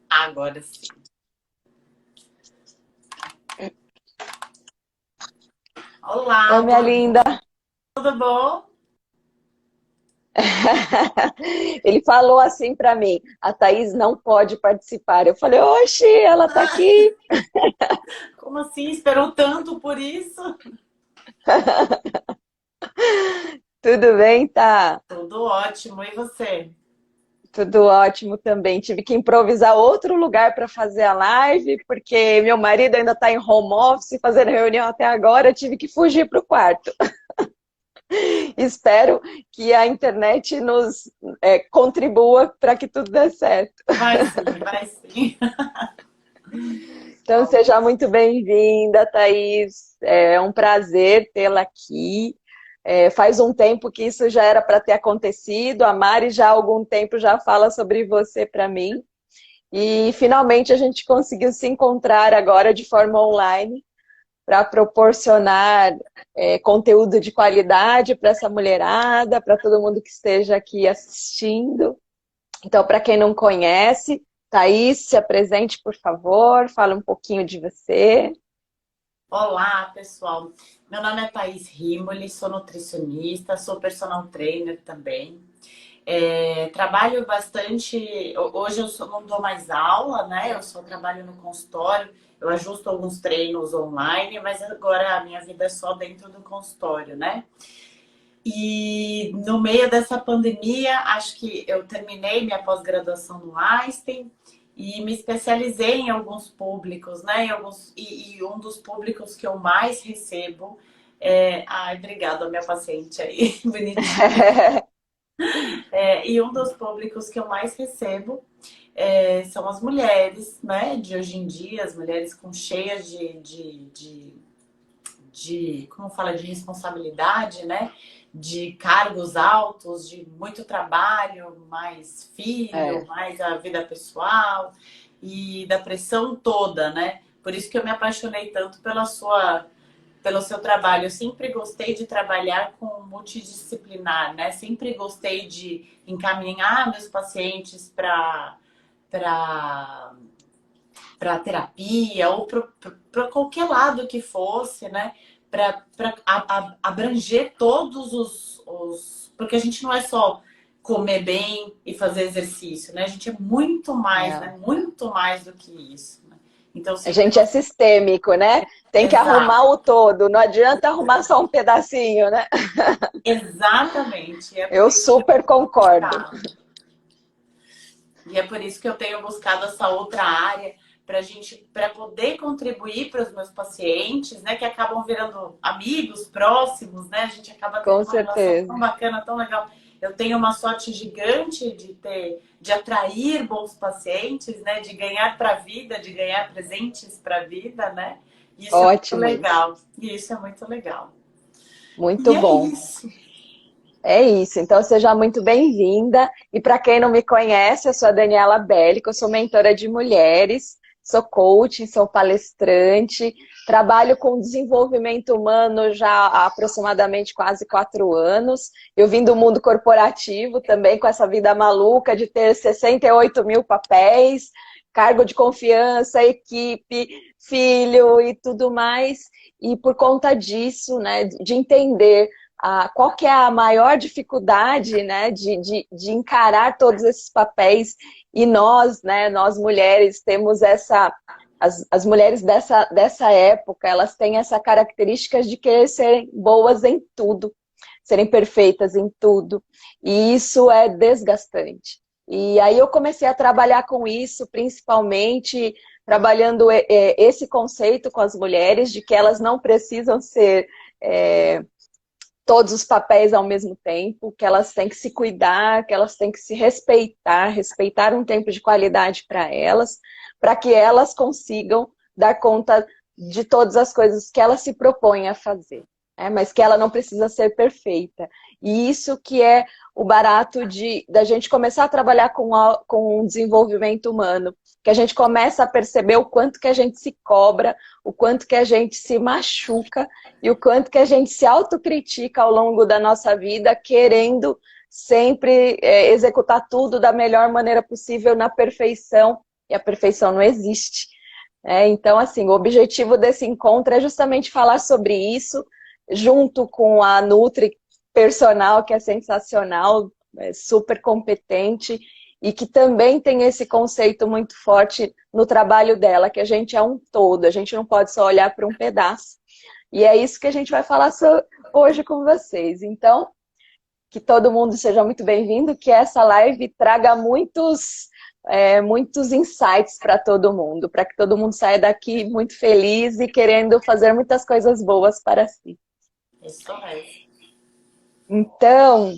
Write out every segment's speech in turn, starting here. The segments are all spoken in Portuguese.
Agora sim. Oi, Olá, minha boa linda. noite, tudo bom? Ele falou assim para mim: a Thaís não pode participar. Eu falei: oxe, ela tá aqui. Como assim? Esperou tanto por isso? Tudo bem, tá? Tudo ótimo, e você? Tudo ótimo também. Tive que improvisar outro lugar para fazer a live, porque meu marido ainda está em home office, fazendo reunião até agora. Eu tive que fugir para o quarto. Espero que a internet nos contribua para que tudo dê certo. Vai sim, vai sim. Então, seja muito bem-vinda, Thaís. É um prazer tê-la aqui. Faz um tempo que isso já era para ter acontecido. A Mari já há algum tempo já fala sobre você para mim. E finalmente a gente conseguiu se encontrar agora de forma online para proporcionar conteúdo de qualidade para essa mulherada, para todo mundo que esteja aqui assistindo. Então, para quem não conhece, Thaís, se apresente, por favor, fala um pouquinho de você. Olá, pessoal. Meu nome é Thaís Rimoli, sou nutricionista, sou personal trainer também. Trabalho bastante. Hoje não dou mais aula, né? Eu só trabalho no consultório. Eu ajusto alguns treinos online, mas agora a minha vida é só dentro do consultório, né? E no meio dessa pandemia, acho que eu terminei minha pós-graduação no Einstein e me especializei em alguns públicos, né? E um dos públicos que eu mais recebo é. Ai, obrigada, minha paciente aí, bonitinha. E um dos públicos que eu mais recebo são as mulheres, né? De hoje em dia, as mulheres com cheias como fala, de responsabilidade, né? De cargos altos, de muito trabalho, mais filho, É, mais a vida pessoal e da pressão toda, né? Por isso que eu me apaixonei tanto pelo seu trabalho. Eu sempre gostei de trabalhar com multidisciplinar, né? Sempre gostei de encaminhar meus pacientes para para terapia ou para qualquer lado que fosse, né? Para abranger todos os. Porque a gente não é só comer bem e fazer exercício, né? A gente é muito mais, né? não. Muito mais do que isso. Né? Então, A sempre gente é gostei. sistêmico, né? Tem que arrumar Exato, o todo, não adianta arrumar só um pedacinho, né? exatamente. É por Eu isso que eu super tenho concordo. buscado. E é por isso que eu tenho buscado essa outra área para poder contribuir para os meus pacientes, né, que acabam virando amigos próximos, né? A gente acaba tendo Com uma relação tão certeza. bacana, tão legal. Eu tenho uma sorte gigante de atrair bons pacientes, né, de ganhar para a vida, de ganhar presentes para a vida, né? E isso é muito Ótimo isso. legal. E isso é muito legal. Muito E é bom. isso. É isso. Então, seja muito bem-vinda. E para quem não me conhece, eu sou a Daniela Bellico, eu sou mentora de mulheres, sou coach, sou palestrante, trabalho com desenvolvimento humano já há aproximadamente quase 4 anos. Eu vim do mundo corporativo também, com essa vida maluca de ter 68 mil papéis, cargo de confiança, equipe, filho e tudo mais. E por conta disso, né, de entender qual que é a maior dificuldade, né, de encarar todos esses papéis, e nós, né, nós mulheres temos as mulheres dessa época, elas têm essa característica de querer serem boas em tudo, serem perfeitas em tudo, e isso é desgastante. E aí eu comecei a trabalhar com isso, principalmente trabalhando esse conceito com as mulheres, de que elas não precisam ser todos os papéis ao mesmo tempo, que elas têm que se cuidar, que elas têm que se respeitar, respeitar um tempo de qualidade para que elas consigam dar conta de todas as coisas que elas se propõem a fazer, né? Mas que ela não precisa ser perfeita. E isso que é o barato da gente começar a trabalhar com o desenvolvimento humano, que a gente começa a perceber o quanto que a gente se cobra, o quanto que a gente se machuca e o quanto que a gente se autocritica ao longo da nossa vida, querendo sempre executar tudo da melhor maneira possível, na perfeição, e a perfeição não existe. Então, assim, o objetivo desse encontro é justamente falar sobre isso, junto com a Nutri Personal, que é sensacional, super competente, e que também tem esse conceito muito forte no trabalho dela, que a gente é um todo, a gente não pode só olhar para um pedaço. E é isso que a gente vai falar hoje com vocês. Então, que todo mundo seja muito bem-vindo, que essa live traga muitos insights para todo mundo, para que todo mundo saia daqui muito feliz e querendo fazer muitas coisas boas para si. Isso mesmo. Então,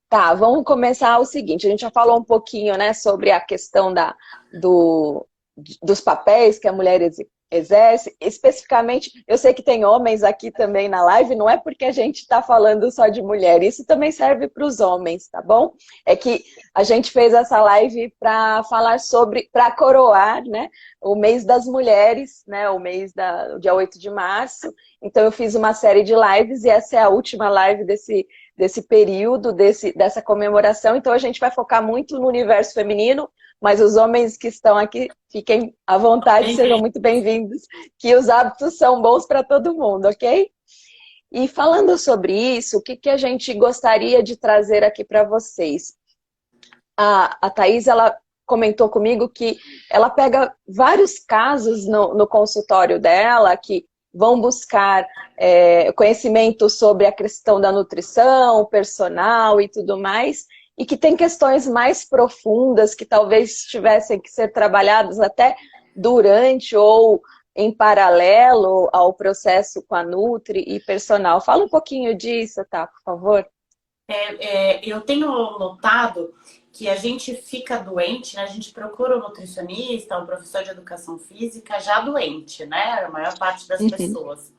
tá, vamos começar o seguinte, a gente já falou um pouquinho, né, sobre a questão dos papéis que a mulher exerce, especificamente, eu sei que tem homens aqui também na live, não é porque a gente está falando só de mulher, isso também serve para os homens, tá bom? É que a gente fez essa live para falar sobre, para coroar, né, o mês das mulheres, né, o mês do dia 8 de março, então eu fiz uma série de lives e essa é a última live desse período, dessa comemoração, então a gente vai focar muito no universo feminino, mas os homens que estão aqui, fiquem à vontade, sejam muito bem-vindos, que os hábitos são bons para todo mundo, ok? E falando sobre isso, o que a gente gostaria de trazer aqui para vocês? A Thaís, ela comentou comigo que ela pega vários casos no consultório dela, que vão buscar conhecimento sobre a questão da nutrição, personal e tudo mais, e que tem questões mais profundas que talvez tivessem que ser trabalhadas até durante ou em paralelo ao processo com a Nutri e personal. Fala um pouquinho disso, tá, por favor. Eu tenho notado que a gente fica doente, né? A gente procura um nutricionista, um professor de educação física já doente, né? A maior parte das pessoas.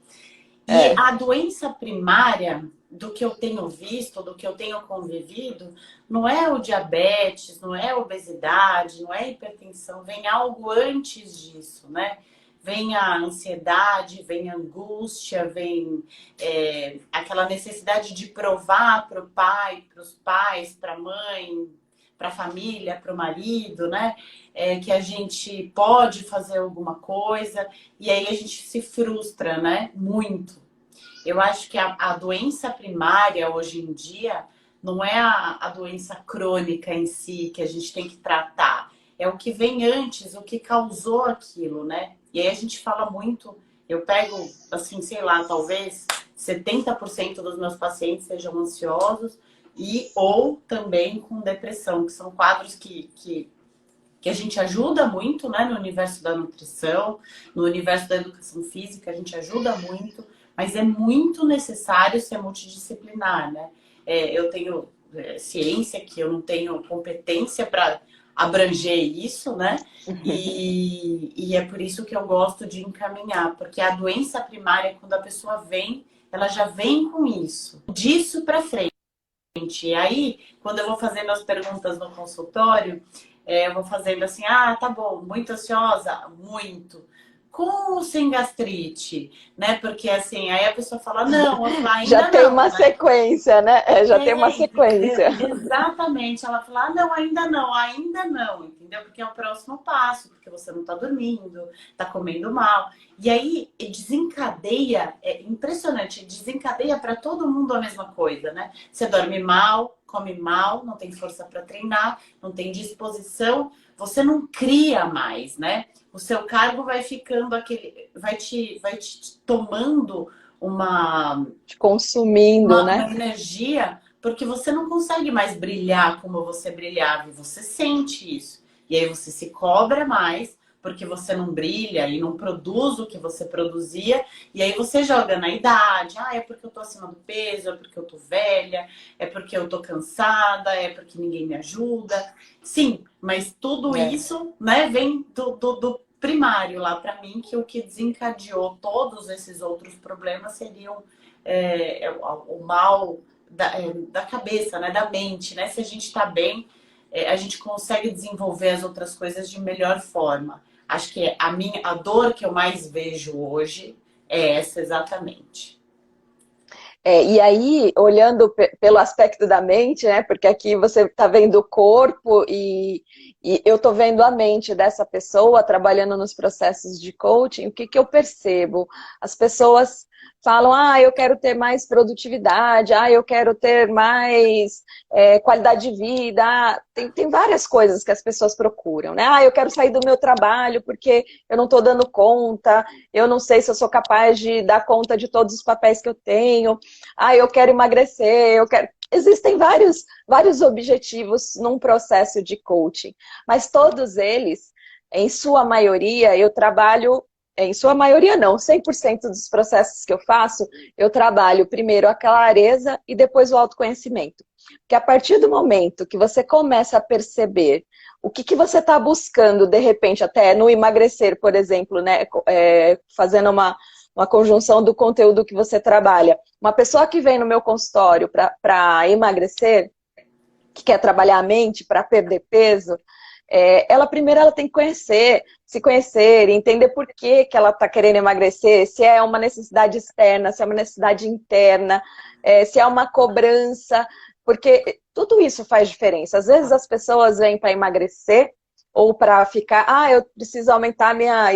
E a doença primária, do que eu tenho visto, do que eu tenho convivido, não é o diabetes, não é a obesidade, não é a hipertensão, vem algo antes disso, né? Vem a ansiedade, vem a angústia, vem aquela necessidade de provar para o pai, para os pais, para a mãe, para a família, para o marido, né? Que a gente pode fazer alguma coisa e aí a gente se frustra, né? Muito. Eu acho que a doença primária hoje em dia não é a doença crônica em si que a gente tem que tratar. É o que vem antes, o que causou aquilo, né? E aí a gente fala muito, eu pego, assim, sei lá, talvez 70% dos meus pacientes sejam ansiosos ou também com depressão, que são quadros que a gente ajuda muito, né, no universo da nutrição, no universo da educação física, a gente ajuda muito, mas é muito necessário ser multidisciplinar, né? Eu tenho ciência que eu não tenho competência para abranger isso, né? E é por isso que eu gosto de encaminhar, porque a doença primária, quando a pessoa vem, ela já vem com isso. Disso para frente. E aí, quando eu vou fazendo as perguntas no consultório, eu vou fazendo assim, tá bom, muito ansiosa? Muito. Com ou sem gastrite, né? Porque assim, aí a pessoa fala, não, eu falo, ainda já tem não, uma né? sequência, né? Já tem uma sequência. Exatamente. Ela fala, não, ainda não, entendeu? Porque é o próximo passo, porque você não tá dormindo, tá comendo mal. E aí desencadeia, é impressionante, desencadeia para todo mundo a mesma coisa, né? Você dorme mal, come mal, não tem força para treinar, não tem disposição, você não cria mais, né? O seu cargo vai ficando vai te tomando te consumindo, uma né? energia, porque você não consegue mais brilhar como você brilhava, e você sente isso. E aí você se cobra mais, porque você não brilha e não produz o que você produzia, e aí você joga na idade, é porque eu tô acima do peso, é porque eu tô velha, é porque eu tô cansada, é porque ninguém me ajuda. Sim, mas tudo isso, né, vem do primário lá para mim, que o que desencadeou todos esses outros problemas seriam o mal da cabeça, né, da mente, né? Se a gente está bem, a gente consegue desenvolver as outras coisas de melhor forma. Acho que a dor que eu mais vejo hoje é essa exatamente. E aí, olhando pelo aspecto da mente, né? Porque aqui você está vendo o corpo e eu estou vendo a mente dessa pessoa trabalhando nos processos de coaching. O que que eu percebo? As pessoas falam, eu quero ter mais produtividade, eu quero ter mais qualidade de vida. Tem várias coisas que as pessoas procuram, né? Eu quero sair do meu trabalho porque eu não estou dando conta, eu não sei se eu sou capaz de dar conta de todos os papéis que eu tenho. Eu quero emagrecer, eu quero... Existem vários objetivos num processo de coaching, mas todos eles, em sua maioria, eu trabalho, em sua maioria não, 100% dos processos que eu faço, eu trabalho primeiro a clareza e depois o autoconhecimento. Porque a partir do momento que você começa a perceber o que você está buscando, de repente, até no emagrecer, por exemplo, né, fazendo uma conjunção do conteúdo que você trabalha. Uma pessoa que vem no meu consultório para emagrecer, que quer trabalhar a mente para perder peso, ela primeiro ela tem que se conhecer, entender por que ela está querendo emagrecer, se é uma necessidade externa, se é uma necessidade interna, se é uma cobrança, porque tudo isso faz diferença. Às vezes as pessoas vêm para emagrecer ou para ficar, eu preciso aumentar minha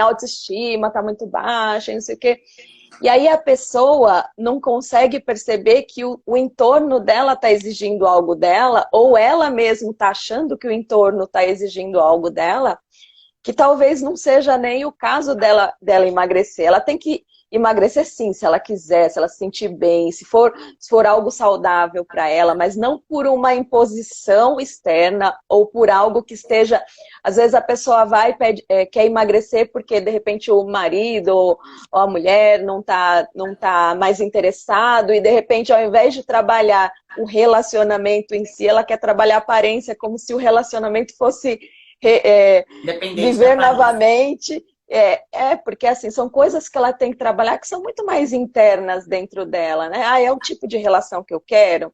autoestima está muito baixa, não sei o quê. E aí a pessoa não consegue perceber que o entorno dela está exigindo algo dela, ou ela mesma está achando que o entorno está exigindo algo dela, que talvez não seja nem o caso dela emagrecer. Ela tem que emagrecer sim, se ela quiser, se ela se sentir bem, se for algo saudável para ela, mas não por uma imposição externa ou por algo que esteja... Às vezes a pessoa vai e quer emagrecer porque de repente o marido ou a mulher não tá mais interessado e de repente ao invés de trabalhar o relacionamento em si, ela quer trabalhar a aparência como se o relacionamento fosse Dependente da viver aparência. novamente. Porque assim, são coisas que ela tem que trabalhar que são muito mais internas dentro dela, né? É o tipo de relação que eu quero.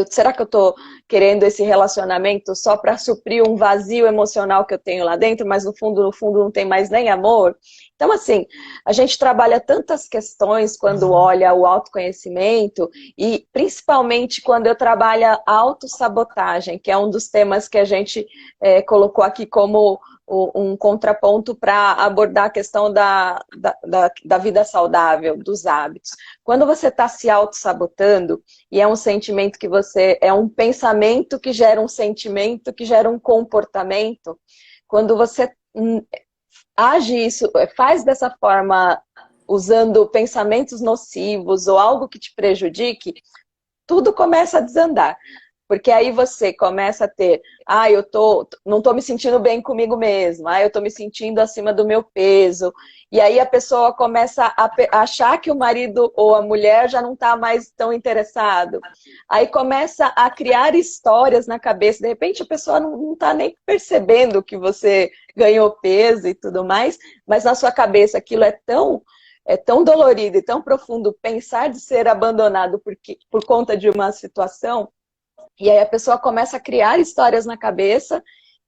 Será que eu estou querendo esse relacionamento só para suprir um vazio emocional que eu tenho lá dentro, mas no fundo, não tem mais nem amor? Então, assim, a gente trabalha tantas questões quando olha o autoconhecimento e principalmente quando eu trabalho a autossabotagem, que é um dos temas que a gente colocou aqui como um contraponto para abordar a questão da vida saudável, dos hábitos. Quando você está se auto-sabotando, e é um sentimento que é um pensamento que gera um sentimento, que gera um comportamento, quando você age isso, faz dessa forma, usando pensamentos nocivos ou algo que te prejudique, tudo começa a desandar. Porque aí você começa a ter, não tô me sentindo bem comigo mesma, eu tô me sentindo acima do meu peso. E aí a pessoa começa a achar que o marido ou a mulher já não tá mais tão interessado. Aí começa a criar histórias na cabeça. De repente a pessoa não tá nem percebendo que você ganhou peso e tudo mais, mas na sua cabeça aquilo é tão dolorido e tão profundo pensar de ser abandonado por conta de uma situação. E aí a pessoa começa a criar histórias na cabeça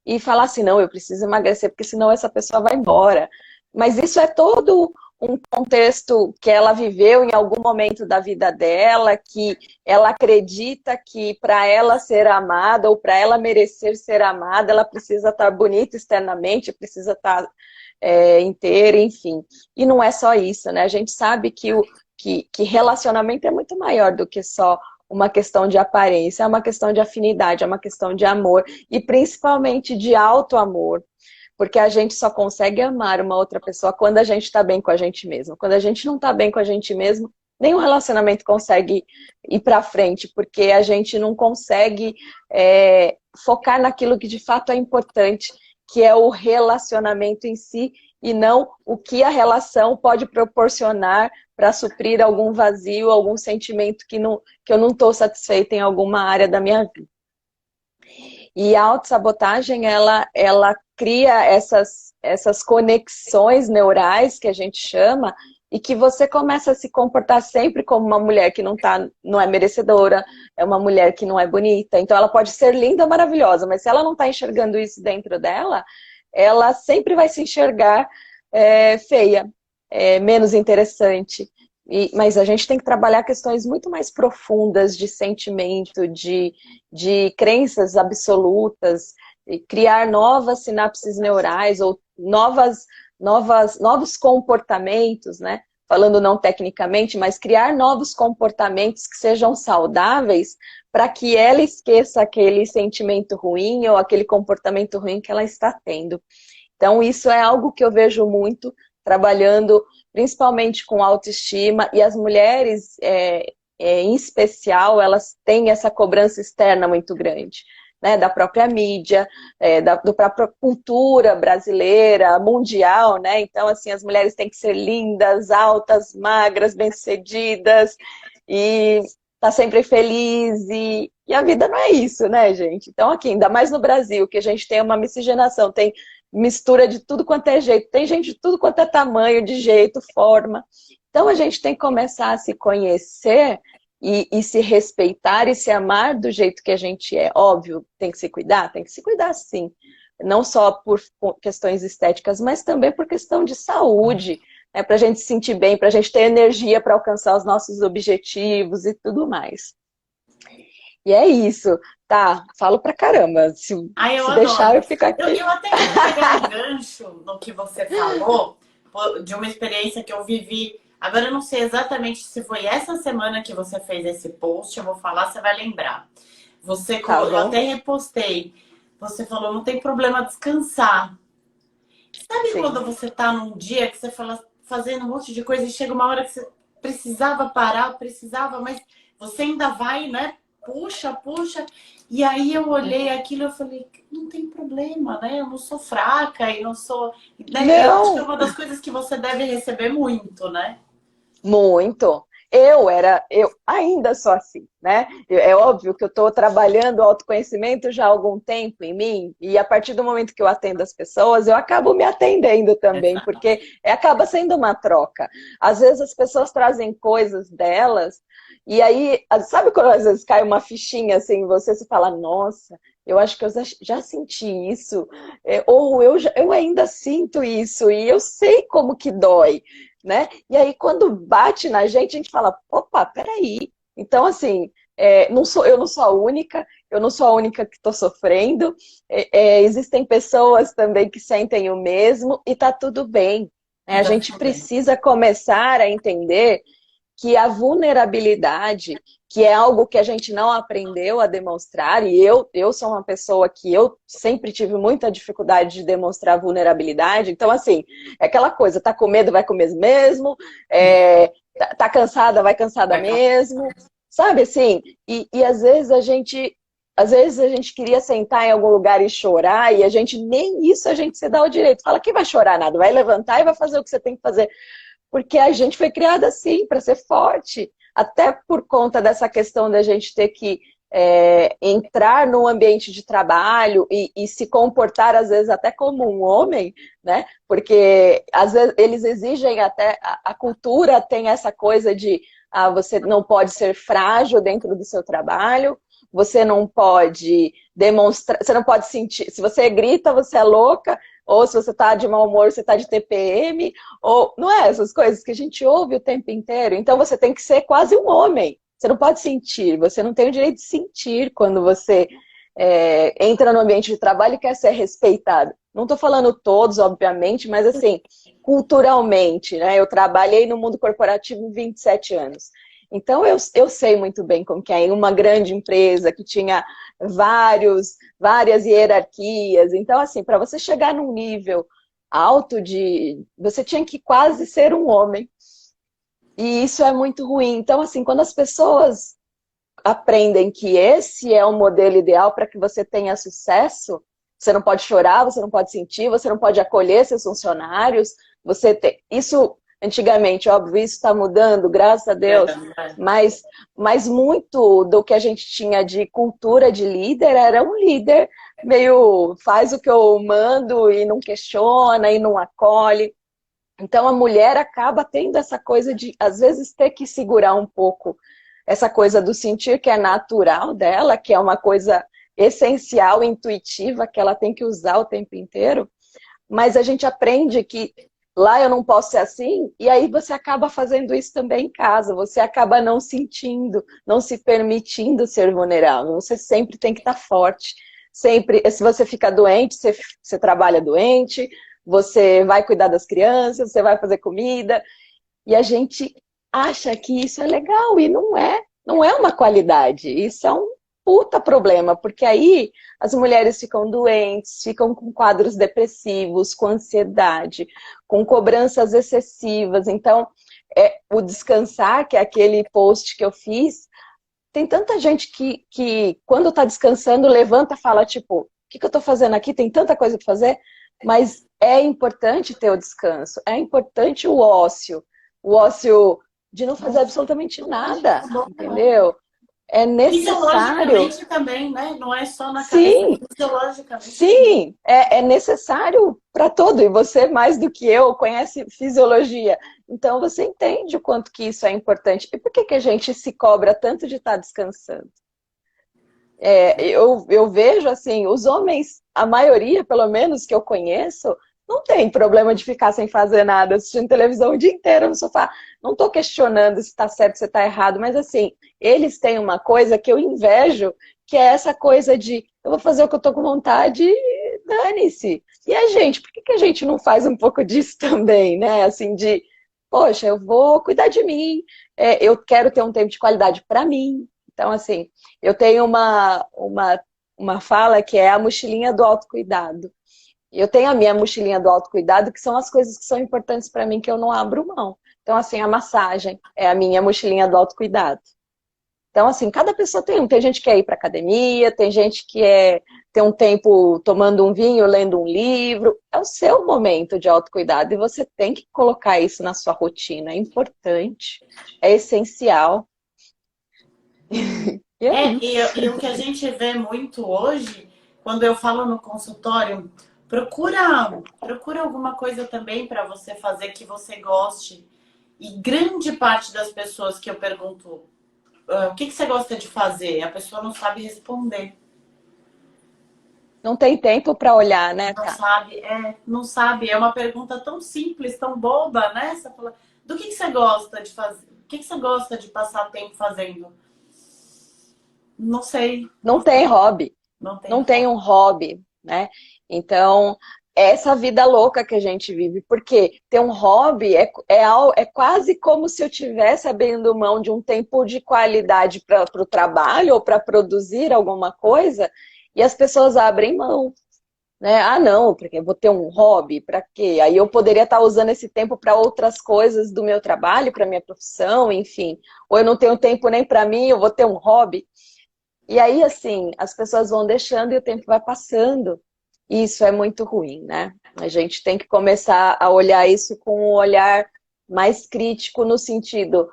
e falar assim, não, eu preciso emagrecer, porque senão essa pessoa vai embora. Mas isso é todo um contexto que ela viveu em algum momento da vida dela, que ela acredita que para ela ser amada ou para ela merecer ser amada, ela precisa estar bonita externamente, precisa estar inteira, enfim. E não é só isso, né? A gente sabe que relacionamento é muito maior do que só uma questão de aparência, é uma questão de afinidade, é uma questão de amor e principalmente de auto-amor, porque a gente só consegue amar uma outra pessoa quando a gente está bem com a gente mesmo. Quando a gente não está bem com a gente mesmo, nenhum relacionamento consegue ir para frente, porque a gente não consegue focar naquilo que de fato é importante, que é o relacionamento em si, e não o que a relação pode proporcionar para suprir algum vazio, algum sentimento que eu não estou satisfeita em alguma área da minha vida. E a autossabotagem, ela cria essas conexões neurais, que a gente chama, e que você começa a se comportar sempre como uma mulher que não é merecedora, é uma mulher que não é bonita. Então ela pode ser linda, maravilhosa, mas se ela não está enxergando isso dentro dela, ela sempre vai se enxergar feia, menos interessante. Mas a gente tem que trabalhar questões muito mais profundas de sentimento, de crenças absolutas, e criar novas sinapses neurais ou novos comportamentos, né? Falando não tecnicamente, mas criar novos comportamentos que sejam saudáveis para que ela esqueça aquele sentimento ruim ou aquele comportamento ruim que ela está tendo. Então, isso é algo que eu vejo muito trabalhando principalmente com autoestima, e as mulheres, em especial, elas têm essa cobrança externa muito grande, né? Da própria mídia, da própria cultura brasileira, mundial, né? Então, assim, as mulheres têm que ser lindas, altas, magras, bem-sucedidas, e tá sempre feliz, e a vida não é isso, né, gente? Então, aqui, ainda mais no Brasil, que a gente tem uma miscigenação, tem mistura de tudo quanto é jeito, tem gente de tudo quanto é tamanho, de jeito, forma. Então a gente tem que começar a se conhecer e se respeitar e se amar do jeito que a gente é. Óbvio, tem que se cuidar sim. Não só por questões estéticas, mas também por questão de saúde, né? Para a gente se sentir bem, para a gente ter energia para alcançar os nossos objetivos e tudo mais. E é isso. Tá, falo pra caramba. Ai, eu Se deixar, eu adoro. fico aqui. Eu até quero pegar um gancho no que você falou, de uma experiência que eu vivi. Agora eu não sei exatamente se foi essa semana que você fez esse post, eu vou falar, você vai lembrar. Tá Eu bom? até repostei. Você falou, não tem problema descansar. Sabe Sim. quando você tá num dia que você fala fazendo um monte de coisa e chega uma hora que você precisava parar, precisava, mas você ainda vai, né? Puxa, puxa. E aí eu olhei aquilo e eu falei, não tem problema, né? Eu não sou fraca e não sou. Né? Eu acho que é Não, uma das coisas que você deve receber muito, né? muito. Eu ainda sou assim, né? É óbvio que eu estou trabalhando o autoconhecimento já há algum tempo em mim, e a partir do momento que eu atendo as pessoas, eu acabo me atendendo também, Exato. porque acaba sendo uma troca. Às vezes as pessoas trazem coisas delas, e aí, sabe quando às vezes cai uma fichinha assim em você, se fala, nossa, eu acho que eu já senti isso, ou eu ainda sinto isso, e eu sei como que dói, né? E aí, quando bate na gente, a gente fala, opa, peraí. Então, assim, eu não sou a única, eu não sou a única que estou sofrendo, existem pessoas também que sentem o mesmo, e tá tudo bem, né? E A tá gente tudo bem. precisa começar a entender que a vulnerabilidade, que é algo que a gente não aprendeu a demonstrar, e eu sou uma pessoa que eu sempre tive muita dificuldade de demonstrar vulnerabilidade, então assim, é aquela coisa, tá com medo, vai com medo mesmo, tá cansada, vai cansada Vai cá. mesmo, sabe assim, e às vezes a gente queria sentar em algum lugar e chorar, e a gente nem isso a gente se dá o direito. Fala que vai chorar nada, vai levantar e vai fazer o que você tem que fazer. Porque a gente foi criada assim, para ser forte. Até por conta dessa questão da gente ter que entrar no ambiente de trabalho e se comportar, às vezes, até como um homem, né? Porque, às vezes, eles exigem até... A cultura tem essa coisa de você não pode ser frágil dentro do seu trabalho, você não pode demonstrar... Você não pode sentir... Se você grita, você é louca, ou se você está de mau humor, você está de TPM, ou não é essas coisas que a gente ouve o tempo inteiro. Então você tem que ser quase um homem. Você não pode sentir, você não tem o direito de sentir quando você entra no ambiente de trabalho e quer ser respeitado. Não estou falando todos, obviamente, mas assim, culturalmente, né? Eu trabalhei no mundo corporativo 27 anos. Então eu sei muito bem como que é em uma grande empresa que tinha várias hierarquias. Então, assim, para você chegar num nível alto você tinha que quase ser um homem. E isso é muito ruim. Então, assim, quando as pessoas aprendem que esse é o modelo ideal para que você tenha sucesso, você não pode chorar, você não pode sentir, você não pode acolher seus funcionários, isso antigamente, óbvio, isso está mudando, graças a Deus, mas muito do que a gente tinha de cultura de líder era um líder meio faz o que eu mando e não questiona e não acolhe. Então a mulher acaba tendo essa coisa de, às vezes, ter que segurar um pouco essa coisa do sentir que é natural dela, que é uma coisa essencial, intuitiva, que ela tem que usar o tempo inteiro, mas a gente aprende que lá eu não posso ser assim, e aí você acaba fazendo isso também em casa, você acaba não sentindo, não se permitindo ser vulnerável, você sempre tem que estar forte, sempre, se você fica doente, você trabalha doente, você vai cuidar das crianças, você vai fazer comida, e a gente acha que isso é legal, e não é uma qualidade, isso é um puta problema, porque aí as mulheres ficam doentes, ficam com quadros depressivos, com ansiedade, com cobranças excessivas. Então, o descansar, que é aquele post que eu fiz, tem tanta gente que quando está descansando, levanta e fala, tipo, o que eu estou fazendo aqui? Tem tanta coisa para fazer, mas é importante ter o descanso, é importante o ócio de não fazer absolutamente nada, entendeu? É necessário. Fisiologicamente também, né? Não é só na cabeça, Sim, fisiologicamente também. sim, é necessário para tudo. E você, mais do que eu, conhece fisiologia. Então você entende o quanto que isso é importante. E por que a gente se cobra tanto de estar descansando? Eu vejo assim, os homens, a maioria, pelo menos que eu conheço, não tem problema de ficar sem fazer nada, assistindo televisão o dia inteiro no sofá. Não estou questionando se está certo, se está errado, mas assim, eles têm uma coisa que eu invejo, que é essa coisa de eu vou fazer o que eu estou com vontade e dane-se. E a gente, por que a gente não faz um pouco disso também, né? Assim, de, poxa, eu vou cuidar de mim, eu quero ter um tempo de qualidade para mim. Então, assim, eu tenho uma fala que é a mochilinha do autocuidado. Eu tenho a minha mochilinha do autocuidado, que são as coisas que são importantes para mim, que eu não abro mão. Então, assim, a massagem é a minha mochilinha do autocuidado. Então, assim, cada pessoa tem um. Tem gente que quer ir para academia, tem gente que é ter um tempo tomando um vinho, lendo um livro. É o seu momento de autocuidado e você tem que colocar isso na sua rotina. É importante, é essencial. E é isso. E o que a gente vê muito hoje, quando eu falo no consultório, procura alguma coisa também para você fazer que você goste. E grande parte das pessoas que eu pergunto, o que você gosta de fazer? A pessoa não sabe responder. Não tem tempo para olhar, né, Não cara? sabe, não sabe. É uma pergunta tão simples, tão boba, né? Você fala, do que você gosta de fazer? O que você gosta de passar tempo fazendo? Não sei, Não tem hobby. não tem Não tem como. um hobby, né? Então, é essa vida louca que a gente vive, porque ter um hobby é quase como se eu estivesse abrindo mão de um tempo de qualidade para o trabalho ou para produzir alguma coisa, e as pessoas abrem mão, né? Ah, não, porque eu vou ter um hobby, para quê? Aí eu poderia estar usando esse tempo para outras coisas do meu trabalho, para minha profissão, enfim. Ou eu não tenho tempo nem para mim, eu vou ter um hobby. E aí, assim, as pessoas vão deixando e o tempo vai passando. E isso é muito ruim, né? A gente tem que começar a olhar isso com um olhar mais crítico no sentido,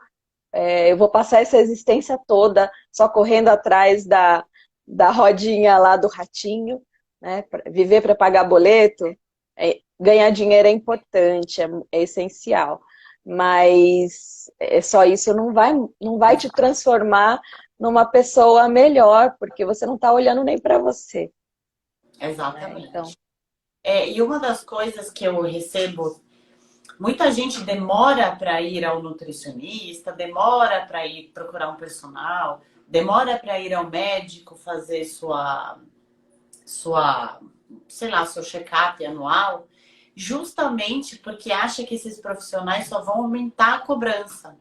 eu vou passar essa existência toda só correndo atrás da rodinha lá do ratinho, né? Viver para pagar boleto, ganhar dinheiro é importante, é essencial. Mas só isso não vai te transformar numa pessoa melhor, porque você não está olhando nem para você. Né? Então, Exatamente. E uma das coisas que eu recebo, muita gente demora para ir ao nutricionista, demora para ir procurar um personal, demora para ir ao médico fazer sua, sei lá, seu check-up anual, justamente porque acha que esses profissionais só vão aumentar a cobrança.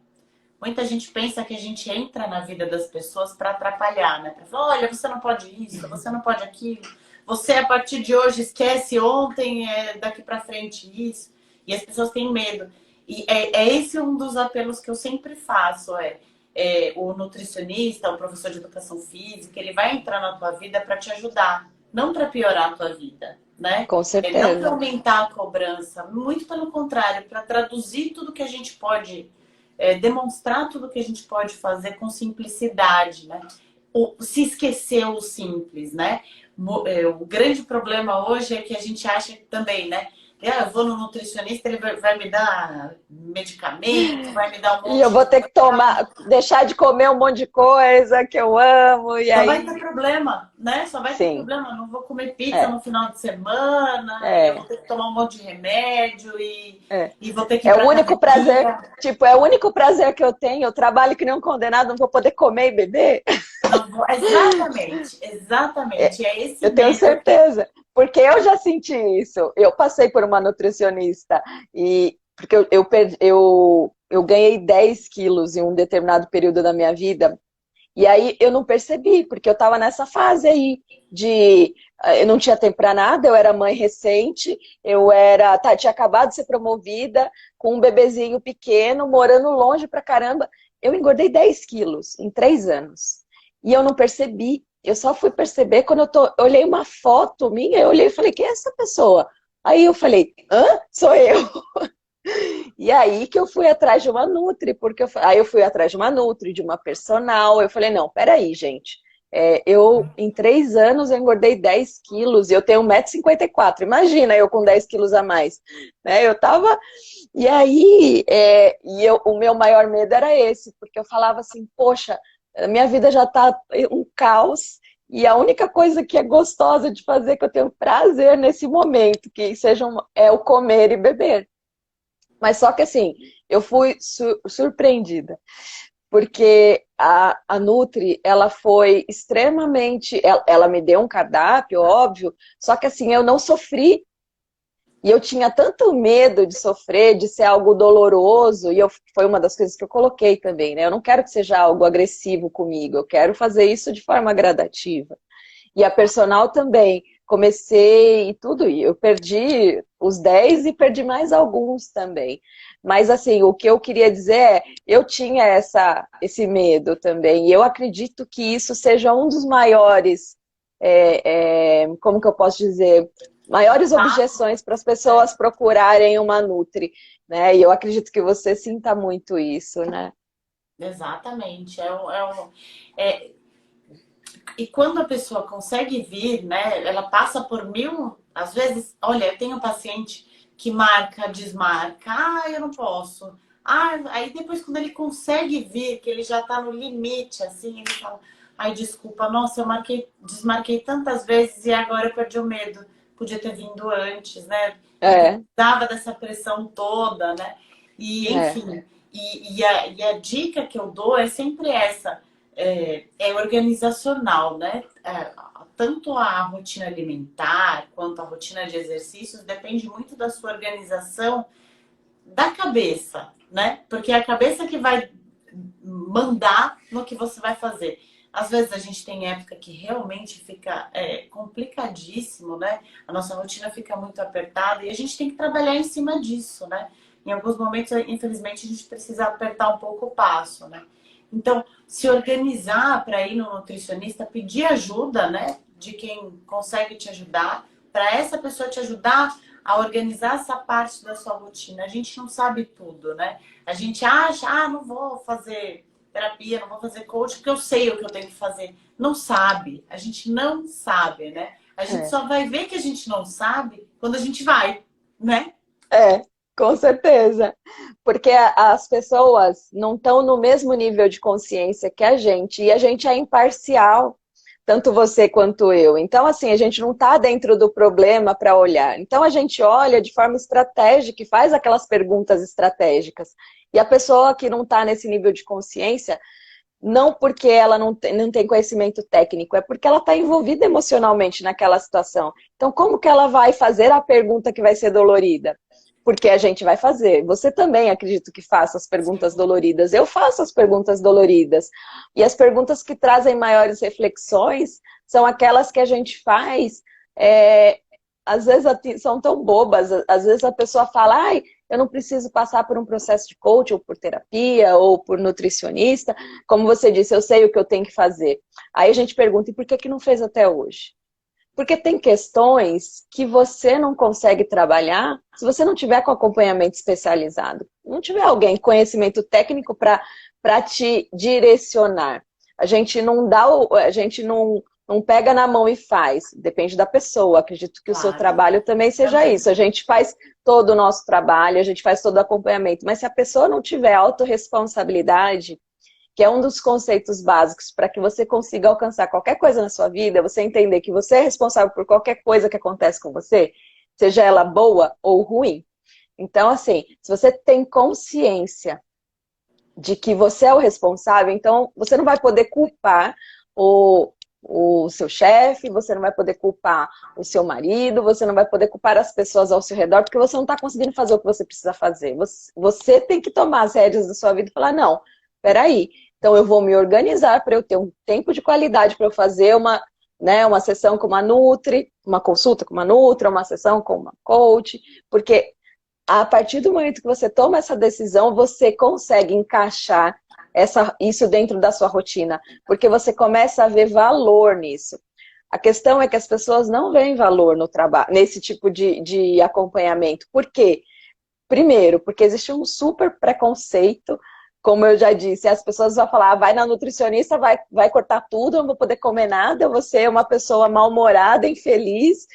Muita gente pensa que a gente entra na vida das pessoas para atrapalhar, né? Para falar, olha, você não pode isso, você não pode aquilo. Você, a partir de hoje, esquece ontem, daqui para frente isso. E as pessoas têm medo. E esse um dos apelos que eu sempre faço, o nutricionista, o professor de educação física, ele vai entrar na tua vida para te ajudar, não para piorar a tua vida, né? com Não para certeza. aumentar a cobrança, muito pelo contrário, para traduzir tudo que a gente pode demonstrar tudo que a gente pode fazer com simplicidade, né? Se esquecer o simples, né? O grande problema hoje é que a gente acha também, né? Eu vou no nutricionista, ele vai me dar medicamento, vai me dar um E eu monte de vou ter que tomar, deixar de comer um monte de coisa que eu amo, e Só vai aí, ter problema, né? Só vai ter sim, problema. Eu não vou comer pizza é, no final de semana, e eu vou é, ter que tomar um monte de remédio, é. e vou ter que ir É o pra único prazer, academia. tipo, é o único prazer que eu tenho. Eu trabalho que nem um condenado, não vou poder comer e beber. Não vou... Exatamente, exatamente. É esse Eu tenho medo. certeza, porque eu já senti isso. Eu passei por uma nutricionista e porque eu ganhei 10 quilos em um determinado período da minha vida. E aí eu não percebi, porque eu estava nessa fase aí de eu não tinha tempo para nada, eu era mãe recente, tinha acabado de ser promovida, com um bebezinho pequeno, morando longe pra caramba. Eu engordei 10 quilos em 3 anos. E eu não percebi. Eu só fui perceber quando eu olhei uma foto minha, eu olhei e falei, quem é essa pessoa? Aí eu falei, hã? Sou eu. E aí que eu fui atrás de uma Nutri, porque aí eu fui atrás de uma Nutri, de uma personal. Eu falei, não, peraí, gente. Em 3 anos, eu engordei 10 quilos e eu tenho 1,54 m. Imagina eu com 10 quilos a mais. Né? Eu tava. E aí, o meu maior medo era esse, porque eu falava assim, poxa, a minha vida já tá um caos. E a única coisa que é gostosa de fazer, que eu tenho prazer nesse momento, é o comer e beber. Mas só que assim, eu fui surpreendida, porque a Nutri, ela foi extremamente... Ela me deu um cardápio, óbvio, só que assim, eu não sofri. E eu tinha tanto medo de sofrer, de ser algo doloroso, foi uma das coisas que eu coloquei também, né? Eu não quero que seja algo agressivo comigo, eu quero fazer isso de forma gradativa. E a personal também. Comecei e tudo, e eu perdi os 10 e perdi mais alguns também. Mas assim, o que eu queria dizer eu tinha esse medo também. E eu acredito que isso seja um dos maiores, como que eu posso dizer, maiores objeções para as pessoas procurarem uma Nutri, né? E eu acredito que você sinta muito isso, né? Exatamente. É, e quando a pessoa consegue vir, né? Ela passa por mil. Às vezes, olha, eu tenho um paciente que marca, desmarca. Ah, eu não posso. Ah, aí depois, quando ele consegue vir, que ele já tá no limite, assim, ele fala: ai, desculpa, nossa, desmarquei tantas vezes e agora eu perdi o medo. Podia ter vindo antes, né? Não É, precisava dessa pressão toda, né? E, é, enfim, e a dica que eu dou é sempre essa é organizacional, né? Tanto a rotina alimentar quanto a rotina de exercícios depende muito da sua organização da cabeça, né? Porque é a cabeça que vai mandar no que você vai fazer. Às vezes a gente tem época que realmente fica complicadíssimo, né? A nossa rotina fica muito apertada e a gente tem que trabalhar em cima disso, né? Em alguns momentos, infelizmente, a gente precisa apertar um pouco o passo, né? Então, se organizar para ir no nutricionista, pedir ajuda, né? De quem consegue te ajudar, para essa pessoa te ajudar a organizar essa parte da sua rotina. A gente não sabe tudo, né? A gente acha, não vou fazer terapia, não vou fazer coach, porque eu sei o que eu tenho que fazer. Não sabe. A gente não sabe, né? A gente é. só vai ver que a gente não sabe quando a gente vai, né? É, com certeza. Porque as pessoas não estão no mesmo nível de consciência que a gente, e a gente é imparcial, tanto você quanto eu. Então, assim, a gente não está dentro do problema para olhar. Então, a gente olha de forma estratégica e faz aquelas perguntas estratégicas. E a pessoa que não está nesse nível de consciência, não porque ela não tem conhecimento técnico, é porque ela está envolvida emocionalmente naquela situação. Então, como que ela vai fazer a pergunta que vai ser dolorida? Porque a gente vai fazer. Você também, acredito que faça as perguntas doloridas. Eu faço as perguntas doloridas. E as perguntas que trazem maiores reflexões são aquelas que a gente faz, às vezes são tão bobas. Às vezes a pessoa fala, ai, eu não preciso passar por um processo de coach, ou por terapia, ou por nutricionista. Como você disse, eu sei o que eu tenho que fazer. Aí a gente pergunta, e por que não fez até hoje? Porque tem questões que você não consegue trabalhar se você não tiver com acompanhamento especializado. Não tiver alguém com conhecimento técnico para te direcionar. A gente não não pega na mão e faz. Depende da pessoa. Acredito que o seu Claro, trabalho também seja também. isso. A gente faz todo o nosso trabalho, a gente faz todo o acompanhamento. Mas se a pessoa não tiver autorresponsabilidade, que é um dos conceitos básicos para que você consiga alcançar qualquer coisa na sua vida, você entender que você é responsável por qualquer coisa que acontece com você, seja ela boa ou ruim. Então, assim, se você tem consciência de que você é o responsável, então você não vai poder culpar o seu chefe, você não vai poder culpar o seu marido, você não vai poder culpar as pessoas ao seu redor, porque você não está conseguindo fazer o que você precisa fazer. Você tem que tomar as rédeas da sua vida e falar, não, peraí, então eu vou me organizar para eu ter um tempo de qualidade para eu fazer uma sessão com uma Nutri, uma consulta com uma Nutri, uma sessão com uma coach, porque a partir do momento que você toma essa decisão, você consegue encaixar isso dentro da sua rotina, porque você começa a ver valor nisso. A questão é que as pessoas não veem valor no trabalho, nesse tipo de acompanhamento. Por quê? Primeiro, porque existe um super preconceito, como eu já disse, as pessoas vão falar, vai na nutricionista, vai cortar tudo, eu não vou poder comer nada, eu vou ser uma pessoa mal-humorada, infeliz,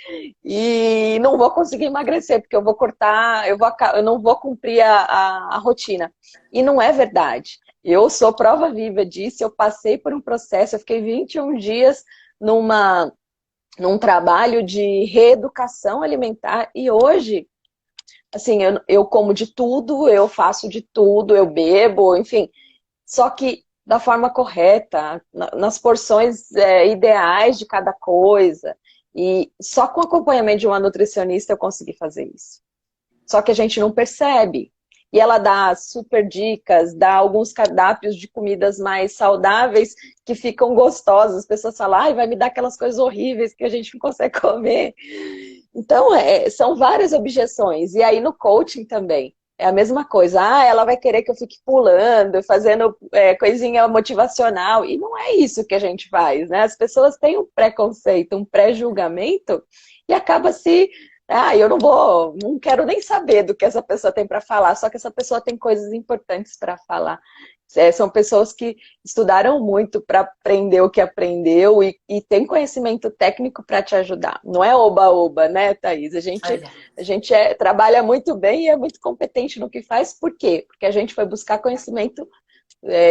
e não vou conseguir emagrecer, porque eu vou cortar, eu não vou cumprir a rotina. E não é verdade. Eu sou prova viva disso, eu passei por um processo, eu fiquei 21 dias num trabalho de reeducação alimentar, e hoje assim, eu como de tudo, eu faço de tudo, eu bebo, enfim. Só que da forma correta, nas porções ideais de cada coisa. E só com o acompanhamento de uma nutricionista eu consegui fazer isso. Só que a gente não percebe. E ela dá super dicas, dá alguns cardápios de comidas mais saudáveis que ficam gostosas. As pessoas falam, ai, vai me dar aquelas coisas horríveis que a gente não consegue comer. Então, são várias objeções. E aí no coaching também. É a mesma coisa. Ah, ela vai querer que eu fique pulando, fazendo coisinha motivacional. E não é isso que a gente faz, né? As pessoas têm um preconceito, um pré-julgamento e acaba se... Ah, eu não quero nem saber do que essa pessoa tem para falar, só que essa pessoa tem coisas importantes para falar. São pessoas que estudaram muito para aprender o que aprendeu e tem conhecimento técnico para te ajudar. Não é oba-oba, né, Thaís? A gente trabalha muito bem e é muito competente no que faz. Por quê? Porque a gente foi buscar conhecimento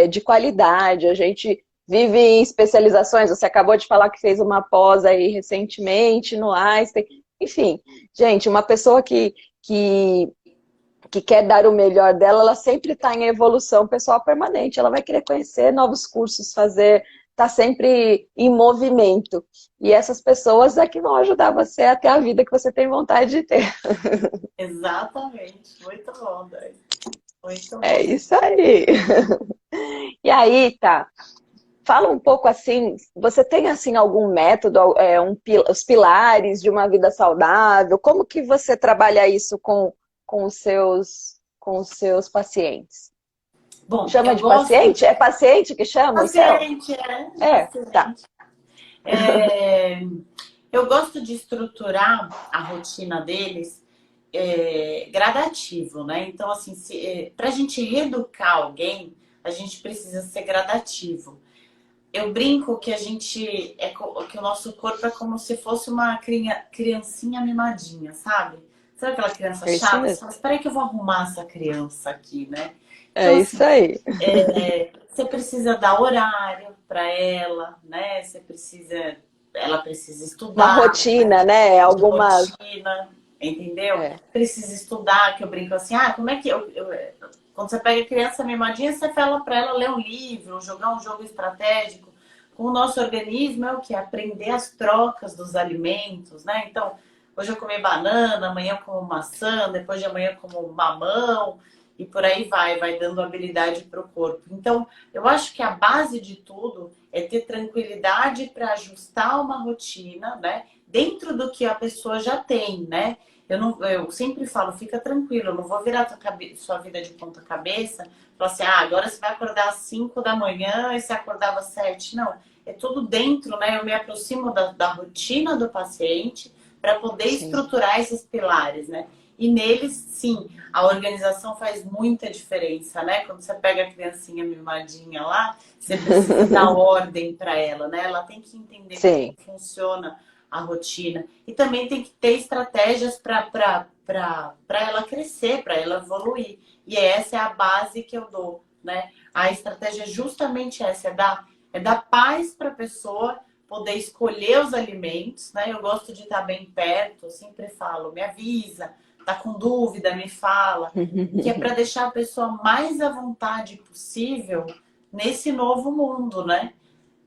de qualidade, a gente vive em especializações. Você acabou de falar que fez uma pós aí recentemente no Einstein. Enfim, gente, uma pessoa que quer dar o melhor dela, ela sempre está em evolução pessoal permanente. Ela vai querer conhecer novos cursos, tá sempre em movimento. E essas pessoas é que vão ajudar você a ter a vida que você tem vontade de ter. Exatamente. Muito bom, Dani. Muito É bom. isso aí. E aí, tá. Fala um pouco assim, você tem assim algum método, os pilares de uma vida saudável? Como que você trabalha isso com os seus pacientes? Bom, Chama eu de gosto. paciente? É paciente que chama o seu? Paciente, é. Tá. Paciente. É, eu gosto de estruturar a rotina deles gradativo, né? Então, assim, para a gente reeducar alguém, a gente precisa ser gradativo. Eu brinco que que o nosso corpo é como se fosse uma criancinha mimadinha, sabe? Sabe aquela criança É isso chata? Você mesmo. fala, espera aí que eu vou arrumar essa criança aqui, né? É Então, isso assim, aí. você precisa dar horário para ela, né? Ela precisa Uma estudar, rotina, né? de Algumas. rotina, entendeu? É, Precisa estudar, que eu brinco assim, como é que quando você pega a criança mimadinha, você fala para ela ler um livro, jogar um jogo estratégico. Com o nosso organismo é o que? Aprender as trocas dos alimentos, né? Então, hoje eu comi banana, amanhã eu como maçã, depois de amanhã eu como mamão, e por aí vai dando habilidade para o corpo. Então, eu acho que a base de tudo é ter tranquilidade para ajustar uma rotina, né? Dentro do que a pessoa já tem, né? Eu sempre falo, fica tranquilo, eu não vou virar sua vida de ponta cabeça, falar assim, agora você vai acordar às 5 da manhã e você acordava às 7. Não, é tudo dentro, né? Eu me aproximo da rotina do paciente para poder sim. estruturar esses pilares, né? E neles, sim, a organização faz muita diferença, né? Quando você pega a criancinha mimadinha lá, você precisa dar ordem para ela, né? Ela tem que entender como Sim, funciona a rotina. E também tem que ter estratégias para ela crescer, para ela evoluir. E essa é a base que eu dou, né? A estratégia é justamente essa, é dar paz para a pessoa poder escolher os alimentos, né? Eu gosto de estar bem perto, eu sempre falo, me avisa, tá com dúvida, me fala, que é para deixar a pessoa mais à vontade possível nesse novo mundo, né?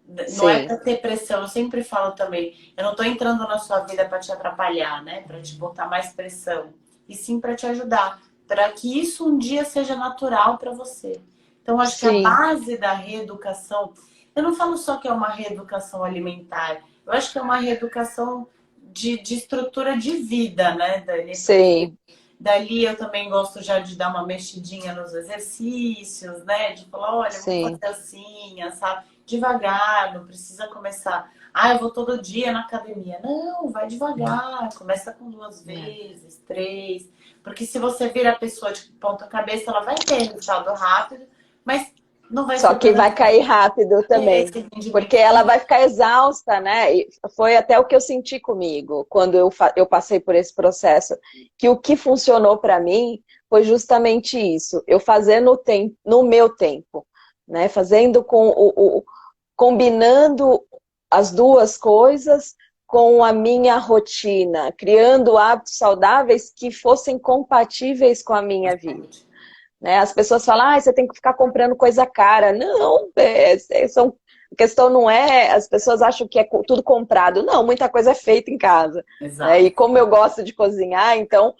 Não é sim, para ter pressão, eu sempre falo também, eu não estou entrando na sua vida para te atrapalhar, né? Para te botar mais pressão, e sim para te ajudar, para que isso um dia seja natural para você. Então, acho que a sim, base da reeducação, eu não falo só que é uma reeducação alimentar, eu acho que é uma reeducação de estrutura de vida, né, Dani? Porque sim, dali eu também gosto já de dar uma mexidinha nos exercícios, né? De falar, olha, vamos sim. fazer assim, sabe? Devagar, não precisa começar. Ah, eu vou todo dia na academia. Não, vai devagar. Começa com duas É. vezes, três. Porque se você vira a pessoa de ponta cabeça, ela vai ter resultado rápido, mas não vai Só ser que vai cair produtivo. rápido também, Esse porque rendimento. ela vai ficar exausta, né? E foi até o que eu senti comigo quando eu passei por esse processo, que o que funcionou para mim foi justamente isso, eu fazer no meu tempo, né? Fazendo combinando as duas coisas com a minha rotina, criando hábitos saudáveis que fossem compatíveis com a minha vida. Né? As pessoas falam, ah, você tem que ficar comprando coisa cara. Não, a questão não é, as pessoas acham que é tudo comprado. Não, muita coisa é feita em casa. Né? E Exato. como eu gosto de cozinhar, então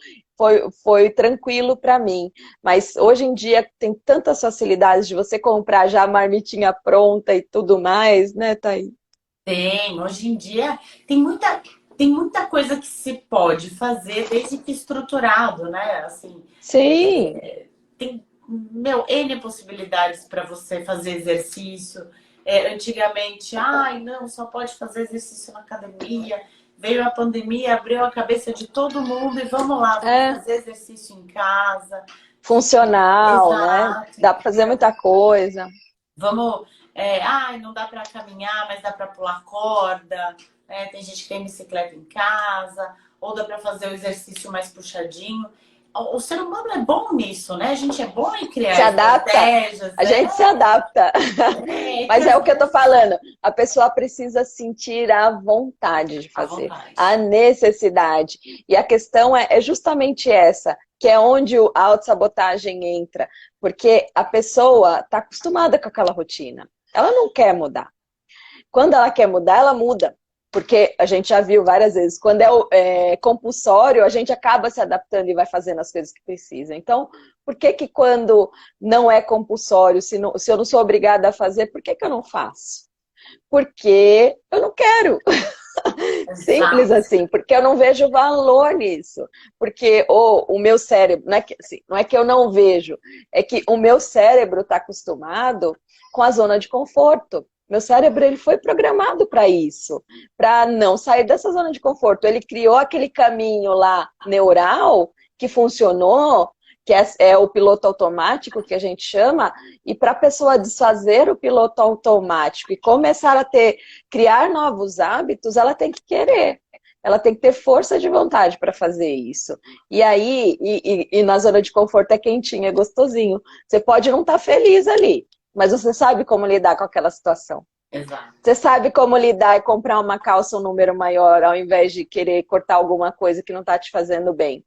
foi tranquilo para mim. Mas hoje em dia tem tantas facilidades de você comprar já a marmitinha pronta e tudo mais, né, Thaís? Tem, hoje em dia tem muita coisa que se pode fazer desde que estruturado, né? Assim, Sim, tem, meu, N possibilidades para você fazer exercício. Antigamente, ai, não, só pode fazer exercício na academia. Veio a pandemia, abriu a cabeça de todo mundo e vamos é fazer exercício em casa. funcional, né? Exato. Dá para fazer muita coisa. Vamos, ai, não dá para caminhar, mas dá para pular corda. Tem gente que tem bicicleta em casa, ou dá para fazer o exercício mais puxadinho. O ser humano é bom nisso, né? A gente é bom em Se criar adapta, estratégias, a gente se adapta. Mas é o que eu tô trazer falando. A pessoa precisa sentir a vontade de à fazer, a vontade. necessidade. E a questão é justamente essa, que é onde a autossabotagem entra. Porque a pessoa está acostumada com aquela rotina. Ela não quer mudar. Quando ela quer mudar, ela muda. Porque a gente já viu várias vezes, quando é compulsório, a gente acaba se adaptando e vai fazendo as coisas que precisa. Então, por que que quando não é compulsório, se eu não sou obrigada a fazer, por que que eu não faço? Porque eu não quero. Simples Exato. assim, porque eu não vejo valor nisso. Porque o meu cérebro, não é que, assim, não é que eu não vejo, é que o meu cérebro está acostumado com a zona de conforto. Meu cérebro ele foi programado para isso, para não sair dessa zona de conforto. Ele criou aquele caminho lá neural que funcionou, que é o piloto automático que a gente chama, e para a pessoa desfazer o piloto automático e começar a criar novos hábitos, ela tem que querer. Ela tem que ter força de vontade para fazer isso. E aí, na zona de conforto é quentinho, é gostosinho. Você pode não estar feliz ali, mas você sabe como lidar com aquela situação. Exato. Você sabe como lidar e comprar uma calça um número maior ao invés de querer cortar alguma coisa que não está te fazendo bem.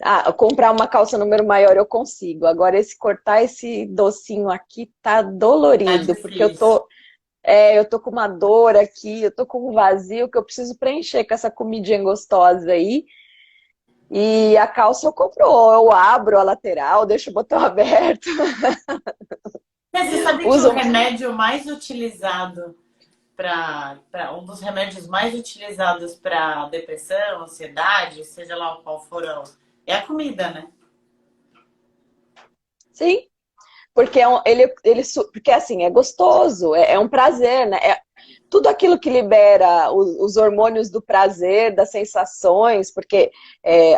Ah, comprar uma calça número maior eu consigo. Agora, cortar esse docinho aqui tá Tá dolorido, porque difícil. eu tô com uma dor aqui, eu tô com um vazio que eu preciso preencher com essa comidinha gostosa aí. E a calça eu compro, ou eu abro a lateral, deixo o botão aberto, Você sabe que o uso. remédio mais utilizado um dos remédios mais utilizados para depressão, ansiedade, seja lá qual for, é a comida, né? Sim, porque porque assim, é gostoso, é um prazer, né? tudo aquilo que libera os hormônios do prazer, das sensações, porque